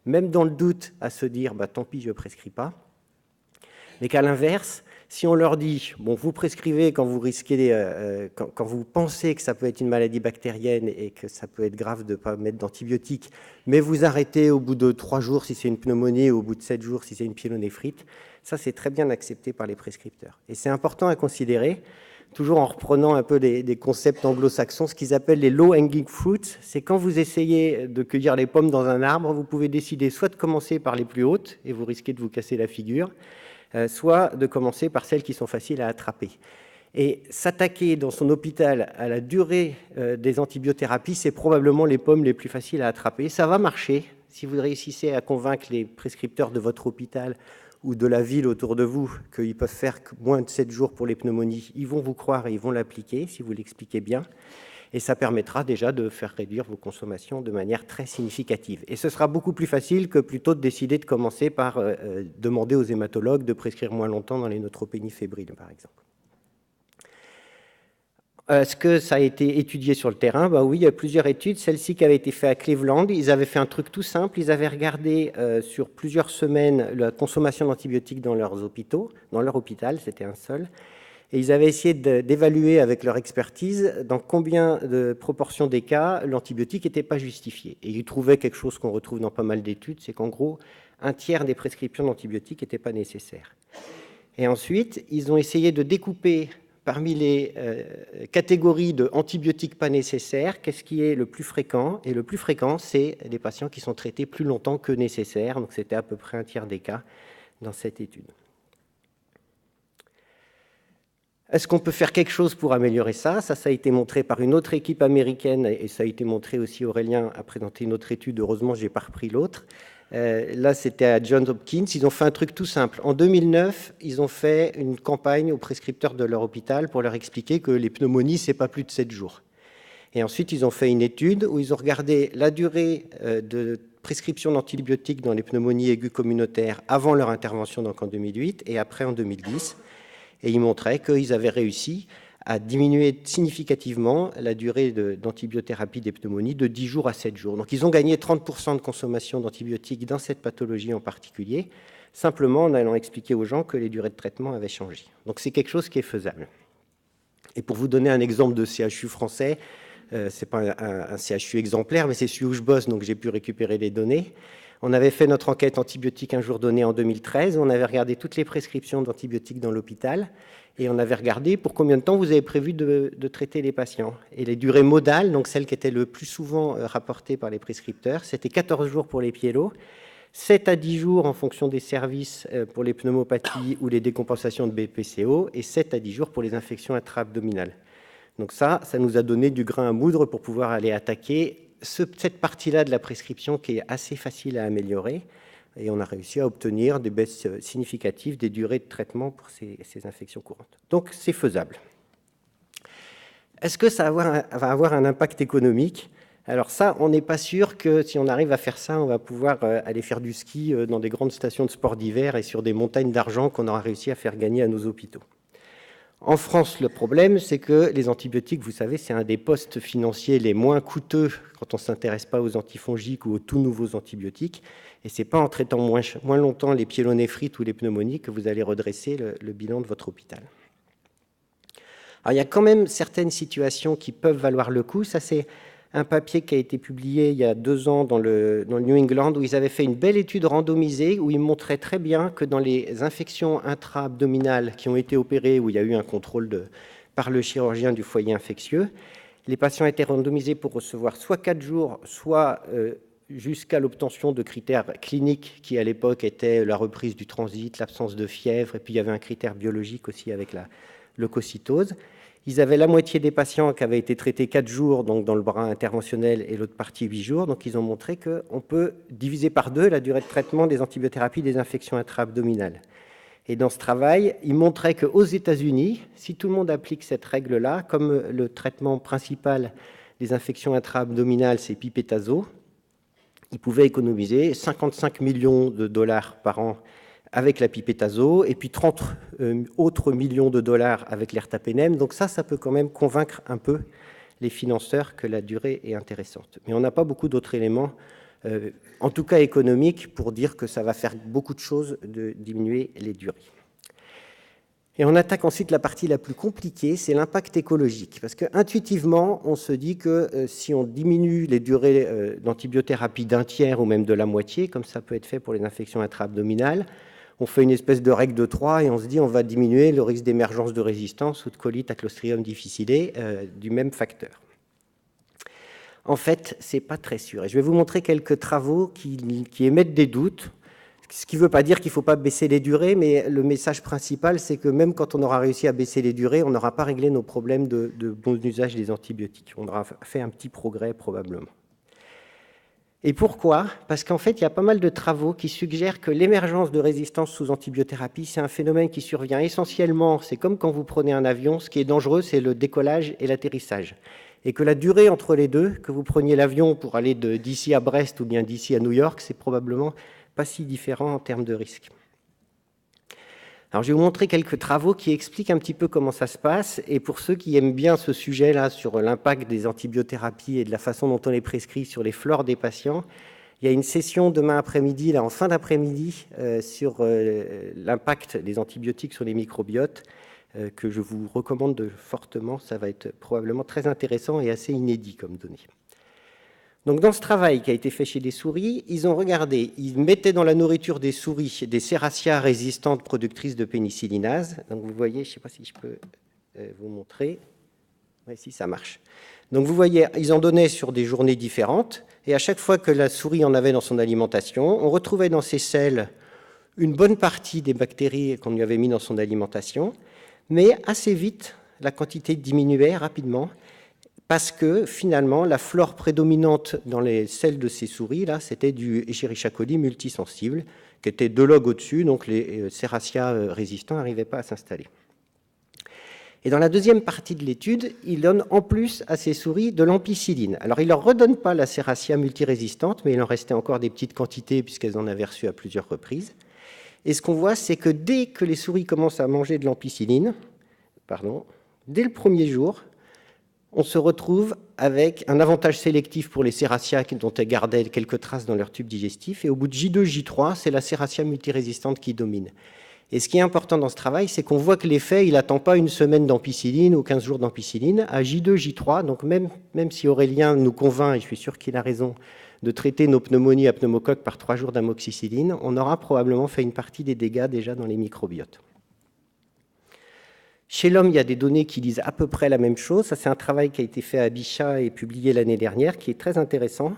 même dans le doute, à se dire « tant pis, je ne prescris pas ». Mais qu'à l'inverse, si on leur dit « bon, vous prescrivez quand vous risquez, quand vous pensez que ça peut être une maladie bactérienne et que ça peut être grave de ne pas mettre d'antibiotiques, mais vous arrêtez au bout de 3 jours si c'est une pneumonie ou au bout de 7 jours si c'est une pyélonéphrite », ça, c'est très bien accepté par les prescripteurs. Et c'est important à considérer, toujours en reprenant un peu des concepts anglo-saxons, ce qu'ils appellent les low-hanging fruits. C'est quand vous essayez de cueillir les pommes dans un arbre, vous pouvez décider soit de commencer par les plus hautes, et vous risquez de vous casser la figure, soit de commencer par celles qui sont faciles à attraper. Et s'attaquer dans son hôpital à la durée des antibiothérapies, c'est probablement les pommes les plus faciles à attraper. Ça va marcher si vous réussissez à convaincre les prescripteurs de votre hôpital ou de la ville autour de vous qu'ils peuvent faire moins de 7 jours pour les pneumonies. Ils vont vous croire et ils vont l'appliquer si vous l'expliquez bien. Et ça permettra déjà de faire réduire vos consommations de manière très significative. Et ce sera beaucoup plus facile que plutôt de décider de commencer par demander aux hématologues de prescrire moins longtemps dans les neutropénies fébriles, par exemple. Est-ce que ça a été étudié sur le terrain? Oui, il y a plusieurs études. Celle-ci qui avait été faite à Cleveland, ils avaient fait un truc tout simple. Ils avaient regardé sur plusieurs semaines la consommation d'antibiotiques dans leurs hôpitaux, dans leur hôpital, c'était un seul. Et ils avaient essayé d'évaluer avec leur expertise dans combien de proportions des cas l'antibiotique n'était pas justifié. Et ils trouvaient quelque chose qu'on retrouve dans pas mal d'études, c'est qu'en gros, 1/3 des prescriptions d'antibiotiques n'étaient pas nécessaires. Et ensuite, ils ont essayé de découper parmi les catégories de antibiotiques pas nécessaires, qu'est-ce qui est le plus fréquent? Et le plus fréquent, c'est les patients qui sont traités plus longtemps que nécessaire. Donc c'était à peu près 1/3 des cas dans cette étude. Est-ce qu'on peut faire quelque chose pour améliorer ça? Ça a été montré par une autre équipe américaine et ça a été montré aussi, Aurélien a présenté une autre étude, heureusement je n'ai pas repris l'autre. Là, c'était à Johns Hopkins. Ils ont fait un truc tout simple. En 2009, ils ont fait une campagne aux prescripteurs de leur hôpital pour leur expliquer que les pneumonies, ce n'est pas plus de 7 jours. Et ensuite, ils ont fait une étude où ils ont regardé la durée de prescription d'antibiotiques dans les pneumonies aiguës communautaires avant leur intervention, donc en 2008, et après en 2010. Et ils montraient qu'ils avaient réussi à diminuer significativement la durée d'antibiothérapie des pneumonies de 10 jours à 7 jours. Donc ils ont gagné 30% de consommation d'antibiotiques dans cette pathologie en particulier, simplement en allant expliquer aux gens que les durées de traitement avaient changé. Donc c'est quelque chose qui est faisable. Et pour vous donner un exemple de CHU français, ce n'est pas un CHU exemplaire, mais c'est celui où je bosse, donc j'ai pu récupérer les données. On avait fait notre enquête antibiotique un jour donné en 2013. On avait regardé toutes les prescriptions d'antibiotiques dans l'hôpital et on avait regardé pour combien de temps vous avez prévu de traiter les patients. Et les durées modales, donc celles qui étaient le plus souvent rapportées par les prescripteurs, c'était 14 jours pour les pyélos, 7 à 10 jours en fonction des services pour les pneumopathies ou les décompensations de BPCO et 7 à 10 jours pour les infections intra-abdominales. Donc ça nous a donné du grain à moudre pour pouvoir aller attaquer cette partie-là de la prescription qui est assez facile à améliorer, et on a réussi à obtenir des baisses significatives des durées de traitement pour ces infections courantes. Donc c'est faisable. Est-ce que ça va avoir un impact économique? Alors ça, on n'est pas sûr que si on arrive à faire ça, on va pouvoir aller faire du ski dans des grandes stations de sport d'hiver et sur des montagnes d'argent qu'on aura réussi à faire gagner à nos hôpitaux. En France, le problème, c'est que les antibiotiques, vous savez, c'est un des postes financiers les moins coûteux quand on ne s'intéresse pas aux antifongiques ou aux tout nouveaux antibiotiques. Et ce n'est pas en traitant moins longtemps les pyélonéphrite ou les pneumonies que vous allez redresser le bilan de votre hôpital. Alors, il y a quand même certaines situations qui peuvent valoir le coup. Ça, c'est un papier qui a été publié il y a 2 ans dans le New England, où ils avaient fait une belle étude randomisée, où ils montraient très bien que dans les infections intra-abdominales qui ont été opérées, où il y a eu un contrôle par le chirurgien du foyer infectieux, les patients étaient randomisés pour recevoir soit 4 jours, soit jusqu'à l'obtention de critères cliniques qui, à l'époque, étaient la reprise du transit, l'absence de fièvre, et puis il y avait un critère biologique aussi avec la leucocytose. Ils avaient la moitié des patients qui avaient été traités 4 jours, donc dans le bras interventionnel, et l'autre partie 8 jours. Donc ils ont montré qu'on peut diviser par 2 la durée de traitement des antibiothérapies des infections intra-abdominales. Et dans ce travail, ils montraient qu'aux États-Unis, si tout le monde applique cette règle-là, comme le traitement principal des infections intra-abdominales, c'est pipetazo, ils pouvaient économiser 55 millions de dollars par an avec la pipetazo, et puis 30 autres millions de dollars avec l'ertapenem. Donc ça peut quand même convaincre un peu les financeurs que la durée est intéressante. Mais on n'a pas beaucoup d'autres éléments, en tout cas économiques, pour dire que ça va faire beaucoup de choses de diminuer les durées. Et on attaque ensuite la partie la plus compliquée, c'est l'impact écologique. Parce qu'intuitivement, on se dit que si on diminue les durées d'antibiothérapie d'un tiers ou même de la moitié, comme ça peut être fait pour les infections intra-abdominales, on fait une espèce de règle de 3 et on se dit on va diminuer le risque d'émergence de résistance ou de colite à Clostridium difficile du même facteur. En fait, ce n'est pas très sûr. Et je vais vous montrer quelques travaux qui émettent des doutes, ce qui ne veut pas dire qu'il ne faut pas baisser les durées, mais le message principal, c'est que même quand on aura réussi à baisser les durées, on n'aura pas réglé nos problèmes de bon usage des antibiotiques. On aura fait un petit progrès probablement. Et pourquoi? Parce qu'en fait, il y a pas mal de travaux qui suggèrent que l'émergence de résistance sous antibiothérapie, c'est un phénomène qui survient essentiellement, c'est comme quand vous prenez un avion, ce qui est dangereux, c'est le décollage et l'atterrissage. Et que la durée entre les deux, que vous preniez l'avion pour aller d'ici à Brest ou bien d'ici à New York, c'est probablement pas si différent en termes de risque. Alors, je vais vous montrer quelques travaux qui expliquent un petit peu comment ça se passe. Et pour ceux qui aiment bien ce sujet-là sur l'impact des antibiothérapies et de la façon dont on les prescrit sur les flores des patients, il y a une session demain après-midi, là en fin d'après-midi, sur l'impact des antibiotiques sur les microbiotes, que je vous recommande fortement. Ça va être probablement très intéressant et assez inédit comme données. Donc, dans ce travail qui a été fait chez des souris, ils ont regardé, ils mettaient dans la nourriture des souris des Serratia résistantes productrices de pénicillinase. Donc, vous voyez, je ne sais pas si je peux vous montrer. Oui, si, ça marche. Donc, vous voyez, ils en donnaient sur des journées différentes. Et à chaque fois que la souris en avait dans son alimentation, on retrouvait dans ses selles une bonne partie des bactéries qu'on lui avait mis dans son alimentation. Mais assez vite, la quantité diminuait rapidement. Parce que finalement, la flore prédominante dans les selles de ces souris, là, c'était du Escherichia coli multisensible, qui était 2 logs au-dessus, donc les Serratia résistants n'arrivaient pas à s'installer. Et dans la deuxième partie de l'étude, il donne en plus à ces souris de l'ampicilline. Alors, il ne leur redonne pas la Serratia multirésistante, mais il en restait encore des petites quantités puisqu'elles en avaient reçu à plusieurs reprises. Et ce qu'on voit, c'est que dès que les souris commencent à manger de l'ampicilline, dès le premier jour, on se retrouve avec un avantage sélectif pour les Serratia dont elles gardaient quelques traces dans leur tube digestif. Et au bout de J2, J3, c'est la Serratia multirésistante qui domine. Et ce qui est important dans ce travail, c'est qu'on voit que l'effet, il n'attend pas une semaine d'ampicilline ou 15 jours d'ampicilline. À J2, J3, donc même si Aurélien nous convainc, et je suis sûr qu'il a raison, de traiter nos pneumonies à pneumocoque par 3 jours d'amoxicilline, on aura probablement fait une partie des dégâts déjà dans les microbiotes. Chez l'homme, il y a des données qui disent à peu près la même chose. Ça, c'est un travail qui a été fait à Bichat et publié l'année dernière, qui est très intéressant,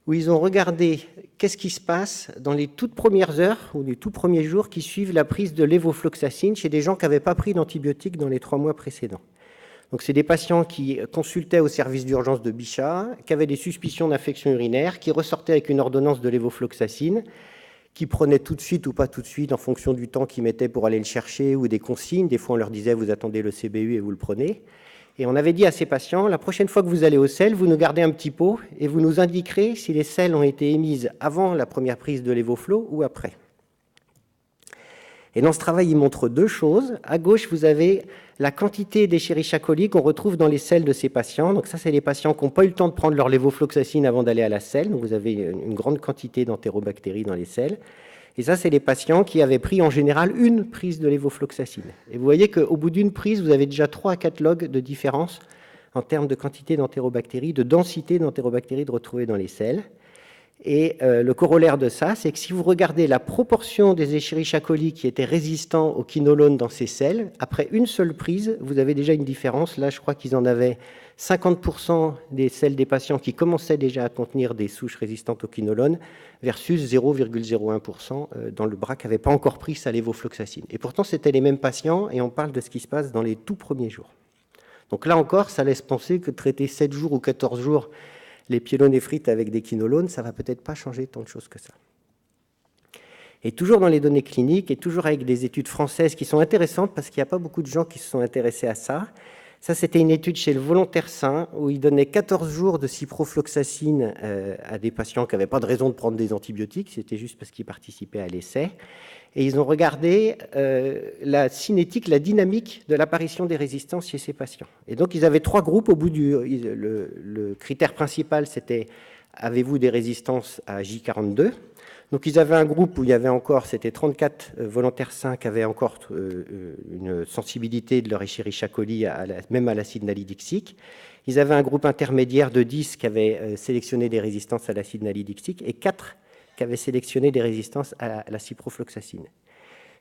où ils ont regardé qu'est-ce qui se passe dans les toutes premières heures ou les tout premiers jours qui suivent la prise de lévofloxacine chez des gens qui n'avaient pas pris d'antibiotiques dans les 3 mois précédents. Donc, c'est des patients qui consultaient au service d'urgence de Bichat, qui avaient des suspicions d'infection urinaire, qui ressortaient avec une ordonnance de lévofloxacine, qui prenaient tout de suite ou pas tout de suite en fonction du temps qu'ils mettaient pour aller le chercher ou des consignes. Des fois, on leur disait « vous attendez le CBU et vous le prenez ». Et on avait dit à ces patients, la prochaine fois que vous allez au sel, vous nous gardez un petit pot et vous nous indiquerez si les selles ont été émises avant la première prise de lévoflo ou après. Et dans ce travail, il montre 2 choses. À gauche, vous avez la quantité d'Escherichia coli qu'on retrouve dans les selles de ces patients. Donc ça, c'est les patients qui n'ont pas eu le temps de prendre leur lévofloxacine avant d'aller à la selle. Donc vous avez une grande quantité d'entérobactéries dans les selles. Et ça, c'est les patients qui avaient pris en général une prise de lévofloxacine. Et vous voyez qu'au bout d'une prise, vous avez déjà 3 à 4 logs de différence en termes de quantité d'entérobactéries, de densité d'entérobactéries retrouvées dans les selles. Et le corollaire de ça, c'est que si vous regardez la proportion des Escherichia coli qui étaient résistants au quinolone dans ces selles, après une seule prise, vous avez déjà une différence. Là, je crois qu'ils en avaient 50% des selles des patients qui commençaient déjà à contenir des souches résistantes au quinolone versus 0,01% dans le bras qui n'avait pas encore pris sa lévofloxacine. Et pourtant, c'était les mêmes patients et on parle de ce qui se passe dans les tout premiers jours. Donc là encore, ça laisse penser que traiter 7 jours ou 14 jours les pyélonéphrite avec des quinolones, ça ne va peut-être pas changer tant de choses que ça. Et toujours dans les données cliniques, et toujours avec des études françaises qui sont intéressantes, parce qu'il n'y a pas beaucoup de gens qui se sont intéressés à ça. Ça, c'était une étude chez le volontaire sain, où ils donnaient 14 jours de ciprofloxacine à des patients qui n'avaient pas de raison de prendre des antibiotiques, c'était juste parce qu'ils participaient à l'essai. Et ils ont regardé la cinétique, la dynamique de l'apparition des résistances chez ces patients. Et donc, ils avaient 3 groupes. Au bout le critère principal, c'était « avez-vous des résistances à J42 ?» Donc, ils avaient un groupe où il y avait encore, c'était 34 volontaires sains qui avaient encore une sensibilité de leur Escherichia coli, même à l'acide nalidixique. Ils avaient un groupe intermédiaire de 10 qui avaient sélectionné des résistances à l'acide nalidixique et 4 qui avaient sélectionné des résistances à la ciprofloxacine.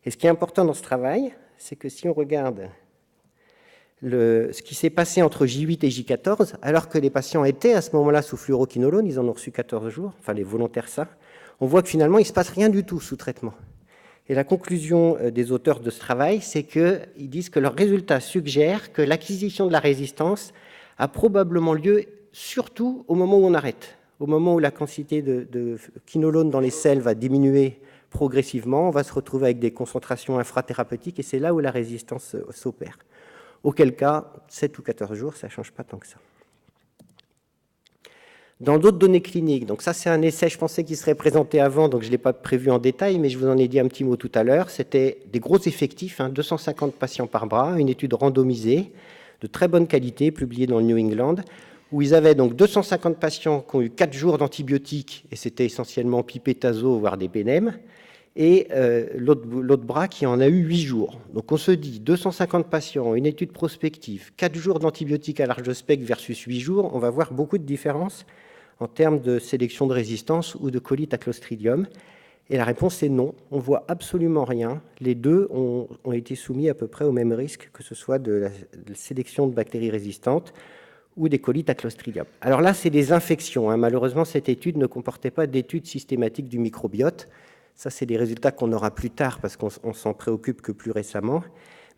Et ce qui est important dans ce travail, c'est que si on regarde ce qui s'est passé entre J8 et J14, alors que les patients étaient à ce moment-là sous fluoroquinolone, ils en ont reçu 14 jours, enfin les volontaires sains, on voit que finalement, il ne se passe rien du tout sous traitement. Et la conclusion des auteurs de ce travail, c'est qu'ils disent que leurs résultats suggèrent que l'acquisition de la résistance a probablement lieu surtout au moment où on arrête. Au moment où la quantité de quinolone dans les selles va diminuer progressivement, on va se retrouver avec des concentrations infrathérapeutiques et c'est là où la résistance s'opère. Auquel cas, 7 ou 14 jours, ça ne change pas tant que ça. Dans d'autres données cliniques, donc ça c'est un essai, je pensais qu'il serait présenté avant, donc je ne l'ai pas prévu en détail, mais je vous en ai dit un petit mot tout à l'heure. C'était des gros effectifs, 250 patients par bras, une étude randomisée, de très bonne qualité, publiée dans le New England, où ils avaient donc 250 patients qui ont eu 4 jours d'antibiotiques, et c'était essentiellement pipetazo, voire des PNM, et l'autre bras qui en a eu 8 jours. Donc on se dit, 250 patients, une étude prospective, 4 jours d'antibiotiques à large spectre versus 8 jours, on va voir beaucoup de différences en termes de sélection de résistance ou de colite à Clostridium. Et la réponse est non, on ne voit absolument rien. Les deux ont été soumis à peu près au même risque, que ce soit de la sélection de bactéries résistantes ou des colites à Clostridium. Alors là, c'est des infections. Malheureusement, cette étude ne comportait pas d'études systématiques du microbiote. Ça, c'est des résultats qu'on aura plus tard parce qu'on s'en préoccupe que plus récemment.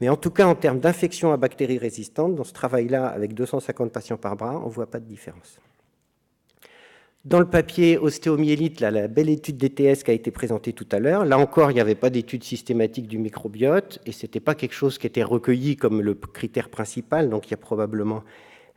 Mais en tout cas, en termes d'infections à bactéries résistantes, dans ce travail-là, avec 250 patients par bras, on ne voit pas de différence. Dans le papier ostéomyélite, là, la belle étude DTS qui a été présentée tout à l'heure, là encore, il n'y avait pas d'étude systématique du microbiote et ce n'était pas quelque chose qui était recueilli comme le critère principal, donc il y a probablement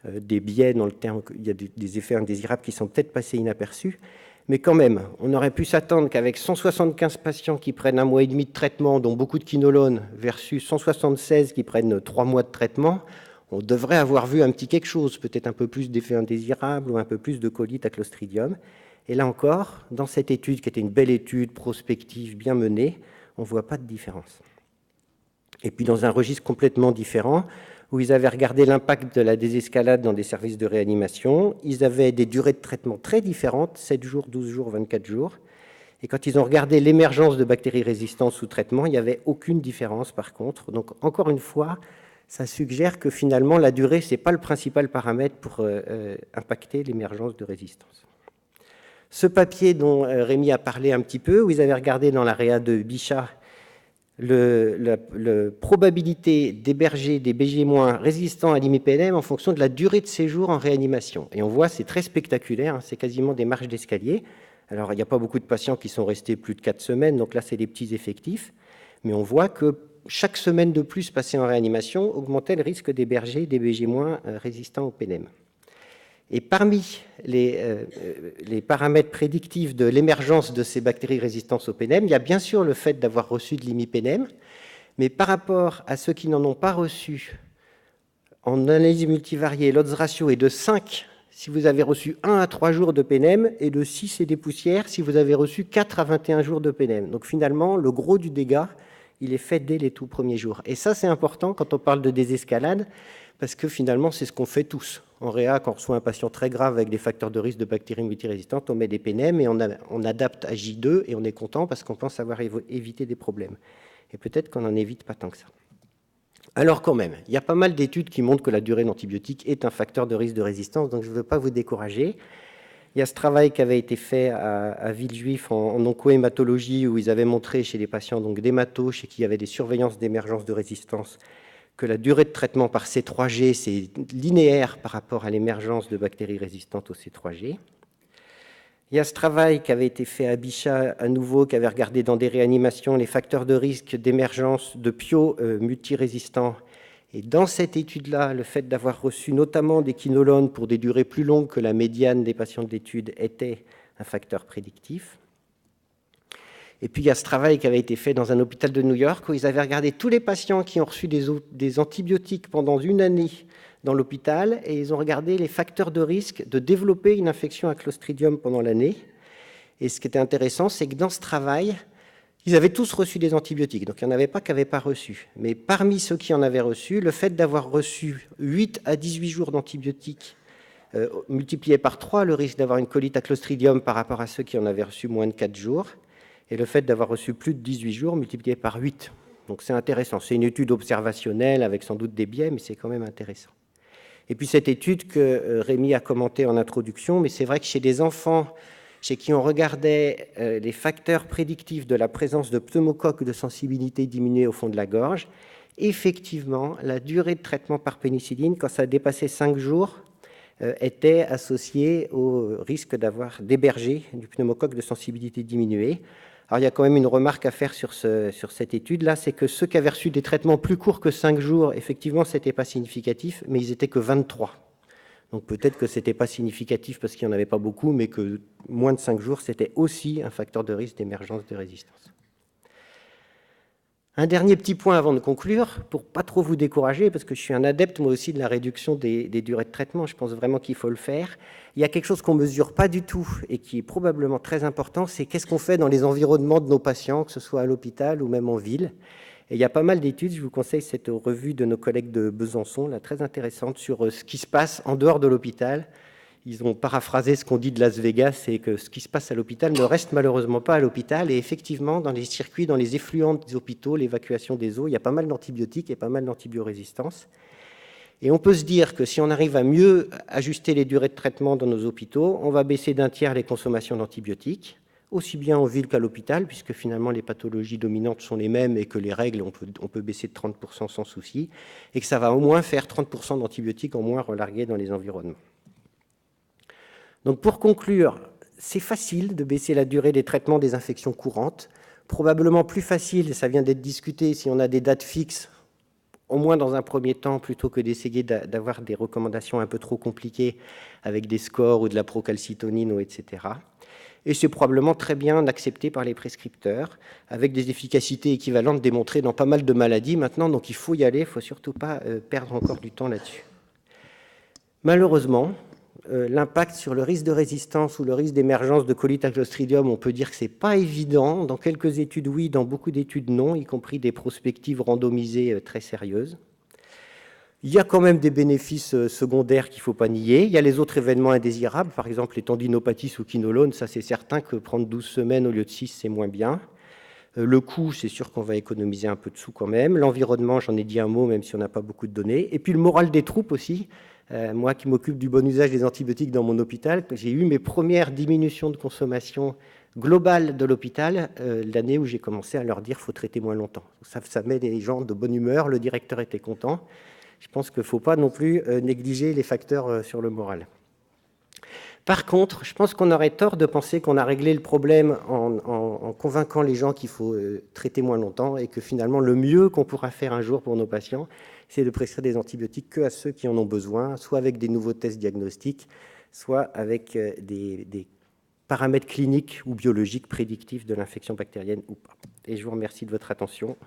des biais dans le terme, il y a des effets indésirables qui sont peut-être passés inaperçus, mais quand même, on aurait pu s'attendre qu'avec 175 patients qui prennent 1 mois et demi de traitement, dont beaucoup de quinolone, versus 176 qui prennent 3 mois de traitement, on devrait avoir vu un petit quelque chose, peut-être un peu plus d'effets indésirables ou un peu plus de colite à Clostridium. Et là encore, dans cette étude, qui était une belle étude prospective bien menée, on ne voit pas de différence. Et puis dans un registre complètement différent, où ils avaient regardé l'impact de la désescalade dans des services de réanimation, ils avaient des durées de traitement très différentes, 7 jours, 12 jours, 24 jours. Et quand ils ont regardé l'émergence de bactéries résistantes sous traitement, il n'y avait aucune différence par contre. Donc encore une fois, ça suggère que finalement, la durée, ce n'est pas le principal paramètre pour impacter l'émergence de résistance. Ce papier dont Rémi a parlé un petit peu, où ils avaient regardé dans l'AREA de Bichat la probabilité d'héberger des BG- résistants à l'imipNM en fonction de la durée de séjour en réanimation. Et on voit, c'est très spectaculaire, hein, c'est quasiment des marches d'escalier. Alors, il n'y a pas beaucoup de patients qui sont restés plus de 4 semaines, donc là, c'est des petits effectifs. Mais on voit que chaque semaine de plus passée en réanimation augmentait le risque d'héberger des BG- résistants au PNM. Et parmi les paramètres prédictifs de l'émergence de ces bactéries résistantes au PNM, il y a bien sûr le fait d'avoir reçu de l'imipNM, mais par rapport à ceux qui n'en ont pas reçu, en analyse multivariée, l'odds ratio est de 5 si vous avez reçu 1 à 3 jours de PNM et de 6 et des poussières si vous avez reçu 4 à 21 jours de PNM. Donc finalement, le gros du dégât, il est fait dès les tout premiers jours. Et ça, c'est important quand on parle de désescalade, parce que finalement, c'est ce qu'on fait tous. En réa, quand on reçoit un patient très grave avec des facteurs de risque de bactéries multirésistantes, on met des PNM et on adapte à J2 et on est content parce qu'on pense avoir évité des problèmes. Et peut-être qu'on n'en évite pas tant que ça. Alors quand même, il y a pas mal d'études qui montrent que la durée d'antibiotiques est un facteur de risque de résistance, donc je ne veux pas vous décourager. Il y a ce travail qui avait été fait à Villejuif en oncohématologie où ils avaient montré chez les patients d'hémato, chez qui il y avait des surveillances d'émergence de résistance, que la durée de traitement par C3G, c'est linéaire par rapport à l'émergence de bactéries résistantes au C3G. Il y a ce travail qui avait été fait à Bichat, à nouveau, qui avait regardé dans des réanimations les facteurs de risque d'émergence de PIO multirésistants. Et dans cette étude-là, le fait d'avoir reçu notamment des quinolones pour des durées plus longues que la médiane des patients de l'étude était un facteur prédictif. Et puis il y a ce travail qui avait été fait dans un hôpital de New York où ils avaient regardé tous les patients qui ont reçu des antibiotiques pendant 1 année dans l'hôpital et ils ont regardé les facteurs de risque de développer une infection à Clostridium pendant l'année. Et ce qui était intéressant, c'est que dans ce travail, ils avaient tous reçu des antibiotiques, donc il n'y en avait pas qui n'avaient pas reçu. Mais parmi ceux qui en avaient reçu, le fait d'avoir reçu 8 à 18 jours d'antibiotiques multiplié par 3 le risque d'avoir une colite à Clostridium par rapport à ceux qui en avaient reçu moins de 4 jours, et le fait d'avoir reçu plus de 18 jours multiplié par 8. Donc c'est intéressant. C'est une étude observationnelle avec sans doute des biais, mais c'est quand même intéressant. Et puis cette étude que Rémi a commentée en introduction, mais c'est vrai que chez des enfants chez qui on regardait les facteurs prédictifs de la présence de pneumocoques de sensibilité diminuée au fond de la gorge, effectivement, la durée de traitement par pénicilline, quand ça dépassait 5 jours, était associée au risque d'héberger du pneumocoque de sensibilité diminuée. Alors il y a quand même une remarque à faire sur cette étude-là, c'est que ceux qui avaient reçu des traitements plus courts que 5 jours, effectivement, ce n'était pas significatif, mais ils n'étaient que 23. Donc peut-être que ce n'était pas significatif parce qu'il n'y en avait pas beaucoup, mais que moins de 5 jours, c'était aussi un facteur de risque d'émergence de résistance. Un dernier petit point avant de conclure, pour pas trop vous décourager, parce que je suis un adepte moi aussi de la réduction des durées de traitement, je pense vraiment qu'il faut le faire. Il y a quelque chose qu'on ne mesure pas du tout et qui est probablement très important, c'est qu'est-ce qu'on fait dans les environnements de nos patients, que ce soit à l'hôpital ou même en ville. Et il y a pas mal d'études, je vous conseille cette revue de nos collègues de Besançon, là, très intéressante, sur ce qui se passe en dehors de l'hôpital. Ils ont paraphrasé ce qu'on dit de Las Vegas, c'est que ce qui se passe à l'hôpital ne reste malheureusement pas à l'hôpital. Et effectivement, dans les circuits, dans les effluents des hôpitaux, l'évacuation des eaux, il y a pas mal d'antibiotiques et pas mal d'antibiorésistance. Et on peut se dire que si on arrive à mieux ajuster les durées de traitement dans nos hôpitaux, on va baisser d'1 tiers les consommations d'antibiotiques, aussi bien en ville qu'à l'hôpital, puisque finalement les pathologies dominantes sont les mêmes et que les règles, on peut baisser de 30% sans souci, et que ça va au moins faire 30% d'antibiotiques en moins relargués dans les environnements. Donc pour conclure, c'est facile de baisser la durée des traitements des infections courantes. Probablement plus facile, ça vient d'être discuté, si on a des dates fixes, au moins dans un premier temps, plutôt que d'essayer d'avoir des recommandations un peu trop compliquées avec des scores ou de la procalcitonine, etc. Et c'est probablement très bien accepté par les prescripteurs, avec des efficacités équivalentes démontrées dans pas mal de maladies maintenant, donc il faut y aller, il ne faut surtout pas perdre encore du temps là-dessus. Malheureusement, l'impact sur le risque de résistance ou le risque d'émergence de colite à Clostridium, on peut dire que ce n'est pas évident. Dans quelques études, oui, dans beaucoup d'études, non, y compris des prospectives randomisées très sérieuses. Il y a quand même des bénéfices secondaires qu'il ne faut pas nier. Il y a les autres événements indésirables, par exemple les tendinopathies sous quinolone, ça c'est certain que prendre 12 semaines au lieu de 6, c'est moins bien. Le coût, c'est sûr qu'on va économiser un peu de sous quand même. L'environnement, j'en ai dit un mot, même si on n'a pas beaucoup de données. Et puis le moral des troupes aussi. Moi qui m'occupe du bon usage des antibiotiques dans mon hôpital, j'ai eu mes premières diminutions de consommation globale de l'hôpital l'année où j'ai commencé à leur dire qu'il faut traiter moins longtemps. Ça met les gens de bonne humeur, le directeur était content. Je pense qu'il ne faut pas non plus négliger les facteurs sur le moral. Par contre, je pense qu'on aurait tort de penser qu'on a réglé le problème en convainquant les gens qu'il faut traiter moins longtemps et que finalement le mieux qu'on pourra faire un jour pour nos patients, c'est de prescrire des antibiotiques que à ceux qui en ont besoin, soit avec des nouveaux tests diagnostiques, soit avec des paramètres cliniques ou biologiques prédictifs de l'infection bactérienne ou pas. Et je vous remercie de votre attention.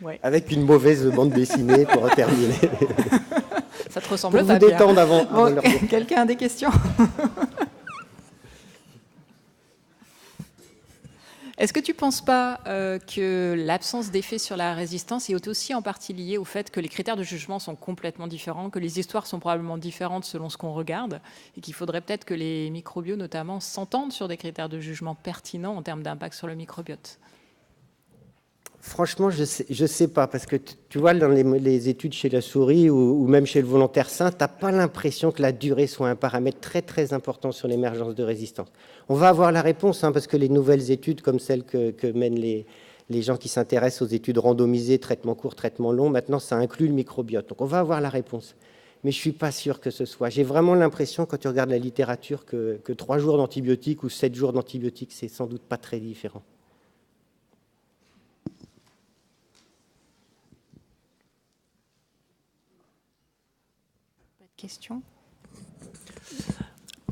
Ouais. Avec une mauvaise bande dessinée pour terminer. Ça te ressemble pour pas vous bien. détendre avant Bon, quelqu'un a des questions? Est-ce que tu ne penses pas que l'absence d'effet sur la résistance est aussi en partie liée au fait que les critères de jugement sont complètement différents, que les histoires sont probablement différentes selon ce qu'on regarde, et qu'il faudrait peut-être que les microbios notamment s'entendent sur des critères de jugement pertinents en termes d'impact sur le microbiote? Franchement, je sais pas, parce que tu vois, dans les études chez la souris ou même chez le volontaire sain, tu n'as pas l'impression que la durée soit un paramètre très très important sur l'émergence de résistance. On va avoir la réponse, parce que les nouvelles études, comme celles que mènent les gens qui s'intéressent aux études randomisées, traitement court, traitement long, maintenant ça inclut le microbiote. Donc on va avoir la réponse. Mais je ne suis pas sûr que ce soit. J'ai vraiment l'impression, quand tu regardes la littérature, que 3 jours d'antibiotiques ou 7 jours d'antibiotiques, c'est sans doute pas très différent. Question.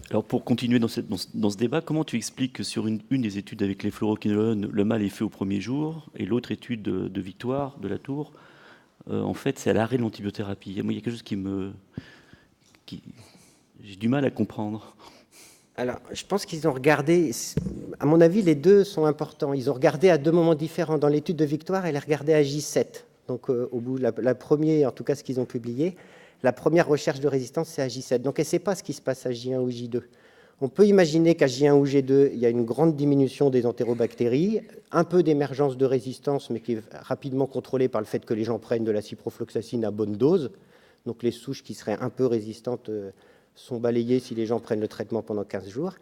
Alors pour continuer dans ce débat, comment tu expliques que sur une des études avec les fluoroquinolones, le mal est fait au premier jour, et l'autre étude de Victoire, de la Tour, en fait c'est à l'arrêt de l'antibiothérapie. Il y a quelque chose j'ai du mal à comprendre. Alors, je pense qu'ils ont regardé, à mon avis, les deux sont importants. Ils ont regardé à 2 moments différents. Dans l'étude de Victoire, elle a regardé à J7. Donc au bout, la première, en tout cas ce qu'ils ont publié, la première recherche de résistance, c'est à J7. Donc, elle ne sait pas ce qui se passe à J1 ou J2. On peut imaginer qu'à J1 ou J2, il y a une grande diminution des entérobactéries, un peu d'émergence de résistance, mais qui est rapidement contrôlée par le fait que les gens prennent de la ciprofloxacine à bonne dose. Donc, les souches qui seraient un peu résistantes sont balayées si les gens prennent le traitement pendant 15 jours.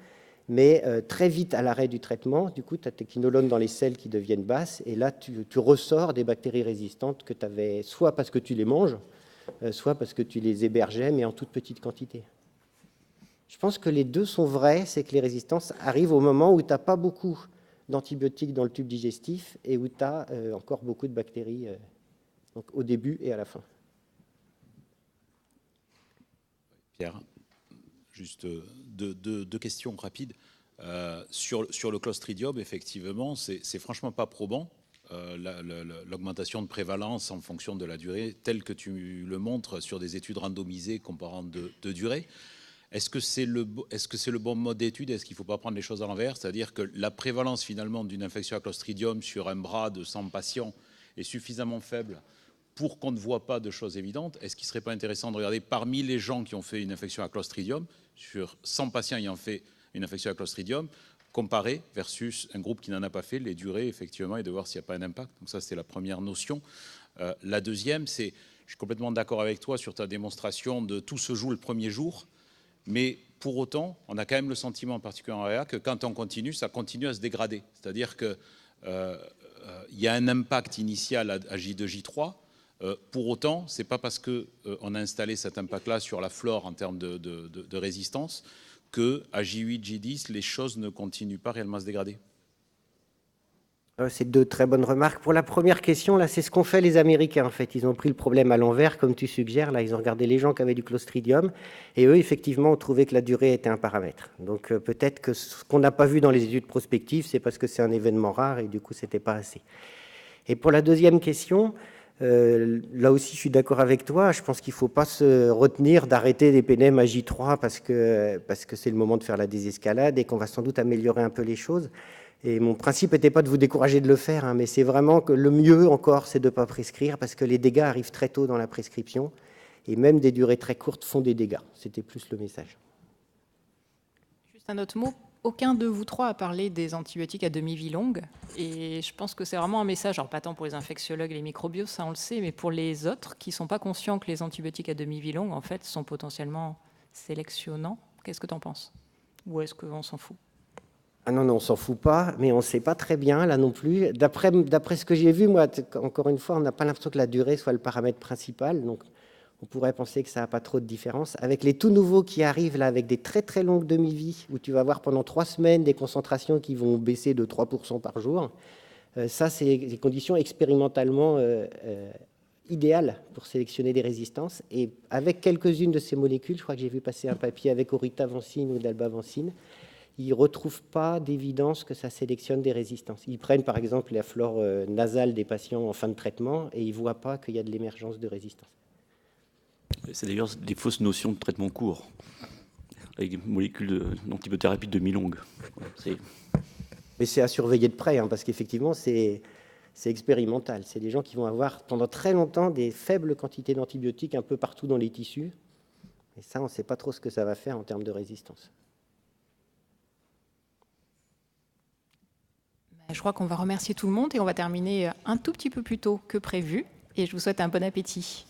Mais très vite, à l'arrêt du traitement, du coup, tu as tes quinolones dans les selles qui deviennent basses, et là, tu ressors des bactéries résistantes que tu avais, soit parce que tu les manges, soit parce que tu les hébergeais, mais en toute petite quantité. Je pense que les deux sont vrais, c'est que les résistances arrivent au moment où tu n'as pas beaucoup d'antibiotiques dans le tube digestif et où tu as encore beaucoup de bactéries donc au début et à la fin. Pierre, juste deux questions rapides. Sur le Clostridium, effectivement, c'est franchement pas probant. L'augmentation de prévalence en fonction de la durée, telle que tu le montres sur des études randomisées comparant de durée. Est-ce que c'est le bon mode d'étude? Est-ce qu'il ne faut pas prendre les choses à l'envers? C'est-à-dire que la prévalence finalement d'une infection à Clostridium sur un bras de 100 patients est suffisamment faible pour qu'on ne voit pas de choses évidentes. Est-ce qu'il ne serait pas intéressant de regarder parmi les gens qui ont fait une infection à Clostridium, sur 100 patients ayant fait une infection à Clostridium, comparer versus un groupe qui n'en a pas fait, les durées effectivement, et de voir s'il n'y a pas un impact. Donc ça, c'est la première notion. La deuxième, c'est, je suis complètement d'accord avec toi sur ta démonstration de tout se joue le premier jour, mais pour autant, on a quand même le sentiment, en particulier en réa, que quand on continue, ça continue à se dégrader. C'est-à-dire qu'il y a un impact initial à J2, J3, Pour autant, ce n'est pas parce qu'on a installé cet impact-là sur la flore en termes de résistance qu'à J8, J10, les choses ne continuent pas réellement à se dégrader. C'est deux très bonnes remarques. Pour la première question, là, c'est ce qu'ont fait les Américains, en fait. Ils ont pris le problème à l'envers, comme tu suggères. Là, ils ont regardé les gens qui avaient du Clostridium. Et eux, effectivement, ont trouvé que la durée était un paramètre. Donc, peut-être que ce qu'on n'a pas vu dans les études prospectives, c'est parce que c'est un événement rare et du coup, ce n'était pas assez. Et pour la deuxième question, là aussi, je suis d'accord avec toi. Je pense qu'il ne faut pas se retenir d'arrêter des PNM à J3 parce que c'est le moment de faire la désescalade et qu'on va sans doute améliorer un peu les choses. Et mon principe n'était pas de vous décourager de le faire, hein, mais c'est vraiment que le mieux encore, c'est de ne pas prescrire parce que les dégâts arrivent très tôt dans la prescription et même des durées très courtes font des dégâts. C'était plus le message. Juste un autre mot. Aucun de vous trois a parlé des antibiotiques à demi-vie longue. Et je pense que c'est vraiment un message, alors pas tant pour les infectiologues et les microbios, ça on le sait, mais pour les autres qui ne sont pas conscients que les antibiotiques à demi-vie longue, en fait, sont potentiellement sélectionnants. Qu'est-ce que tu en penses? Ou est-ce qu'on s'en fout? Ah non, on ne s'en fout pas, mais on ne sait pas très bien, là non plus. D'après ce que j'ai vu, moi, encore une fois, on n'a pas l'impression que la durée soit le paramètre principal, donc on pourrait penser que ça n'a pas trop de différence. Avec les tout nouveaux qui arrivent, là, avec des très très longues demi-vie, où tu vas voir pendant 3 semaines des concentrations qui vont baisser de 3% par jour, ça, c'est des conditions expérimentalement idéales pour sélectionner des résistances. Et avec quelques-unes de ces molécules, je crois que j'ai vu passer un papier avec oritavancine ou dalbavancine, ils ne retrouvent pas d'évidence que ça sélectionne des résistances. Ils prennent par exemple la flore nasale des patients en fin de traitement et ils ne voient pas qu'il y a de l'émergence de résistance. C'est d'ailleurs des fausses notions de traitement court, avec des molécules d'antibiothérapie de demi-longue. Mais c'est à surveiller de près, hein, parce qu'effectivement, c'est expérimental. C'est des gens qui vont avoir pendant très longtemps des faibles quantités d'antibiotiques un peu partout dans les tissus. Et ça, on ne sait pas trop ce que ça va faire en termes de résistance. Je crois qu'on va remercier tout le monde et on va terminer un tout petit peu plus tôt que prévu. Et je vous souhaite un bon appétit.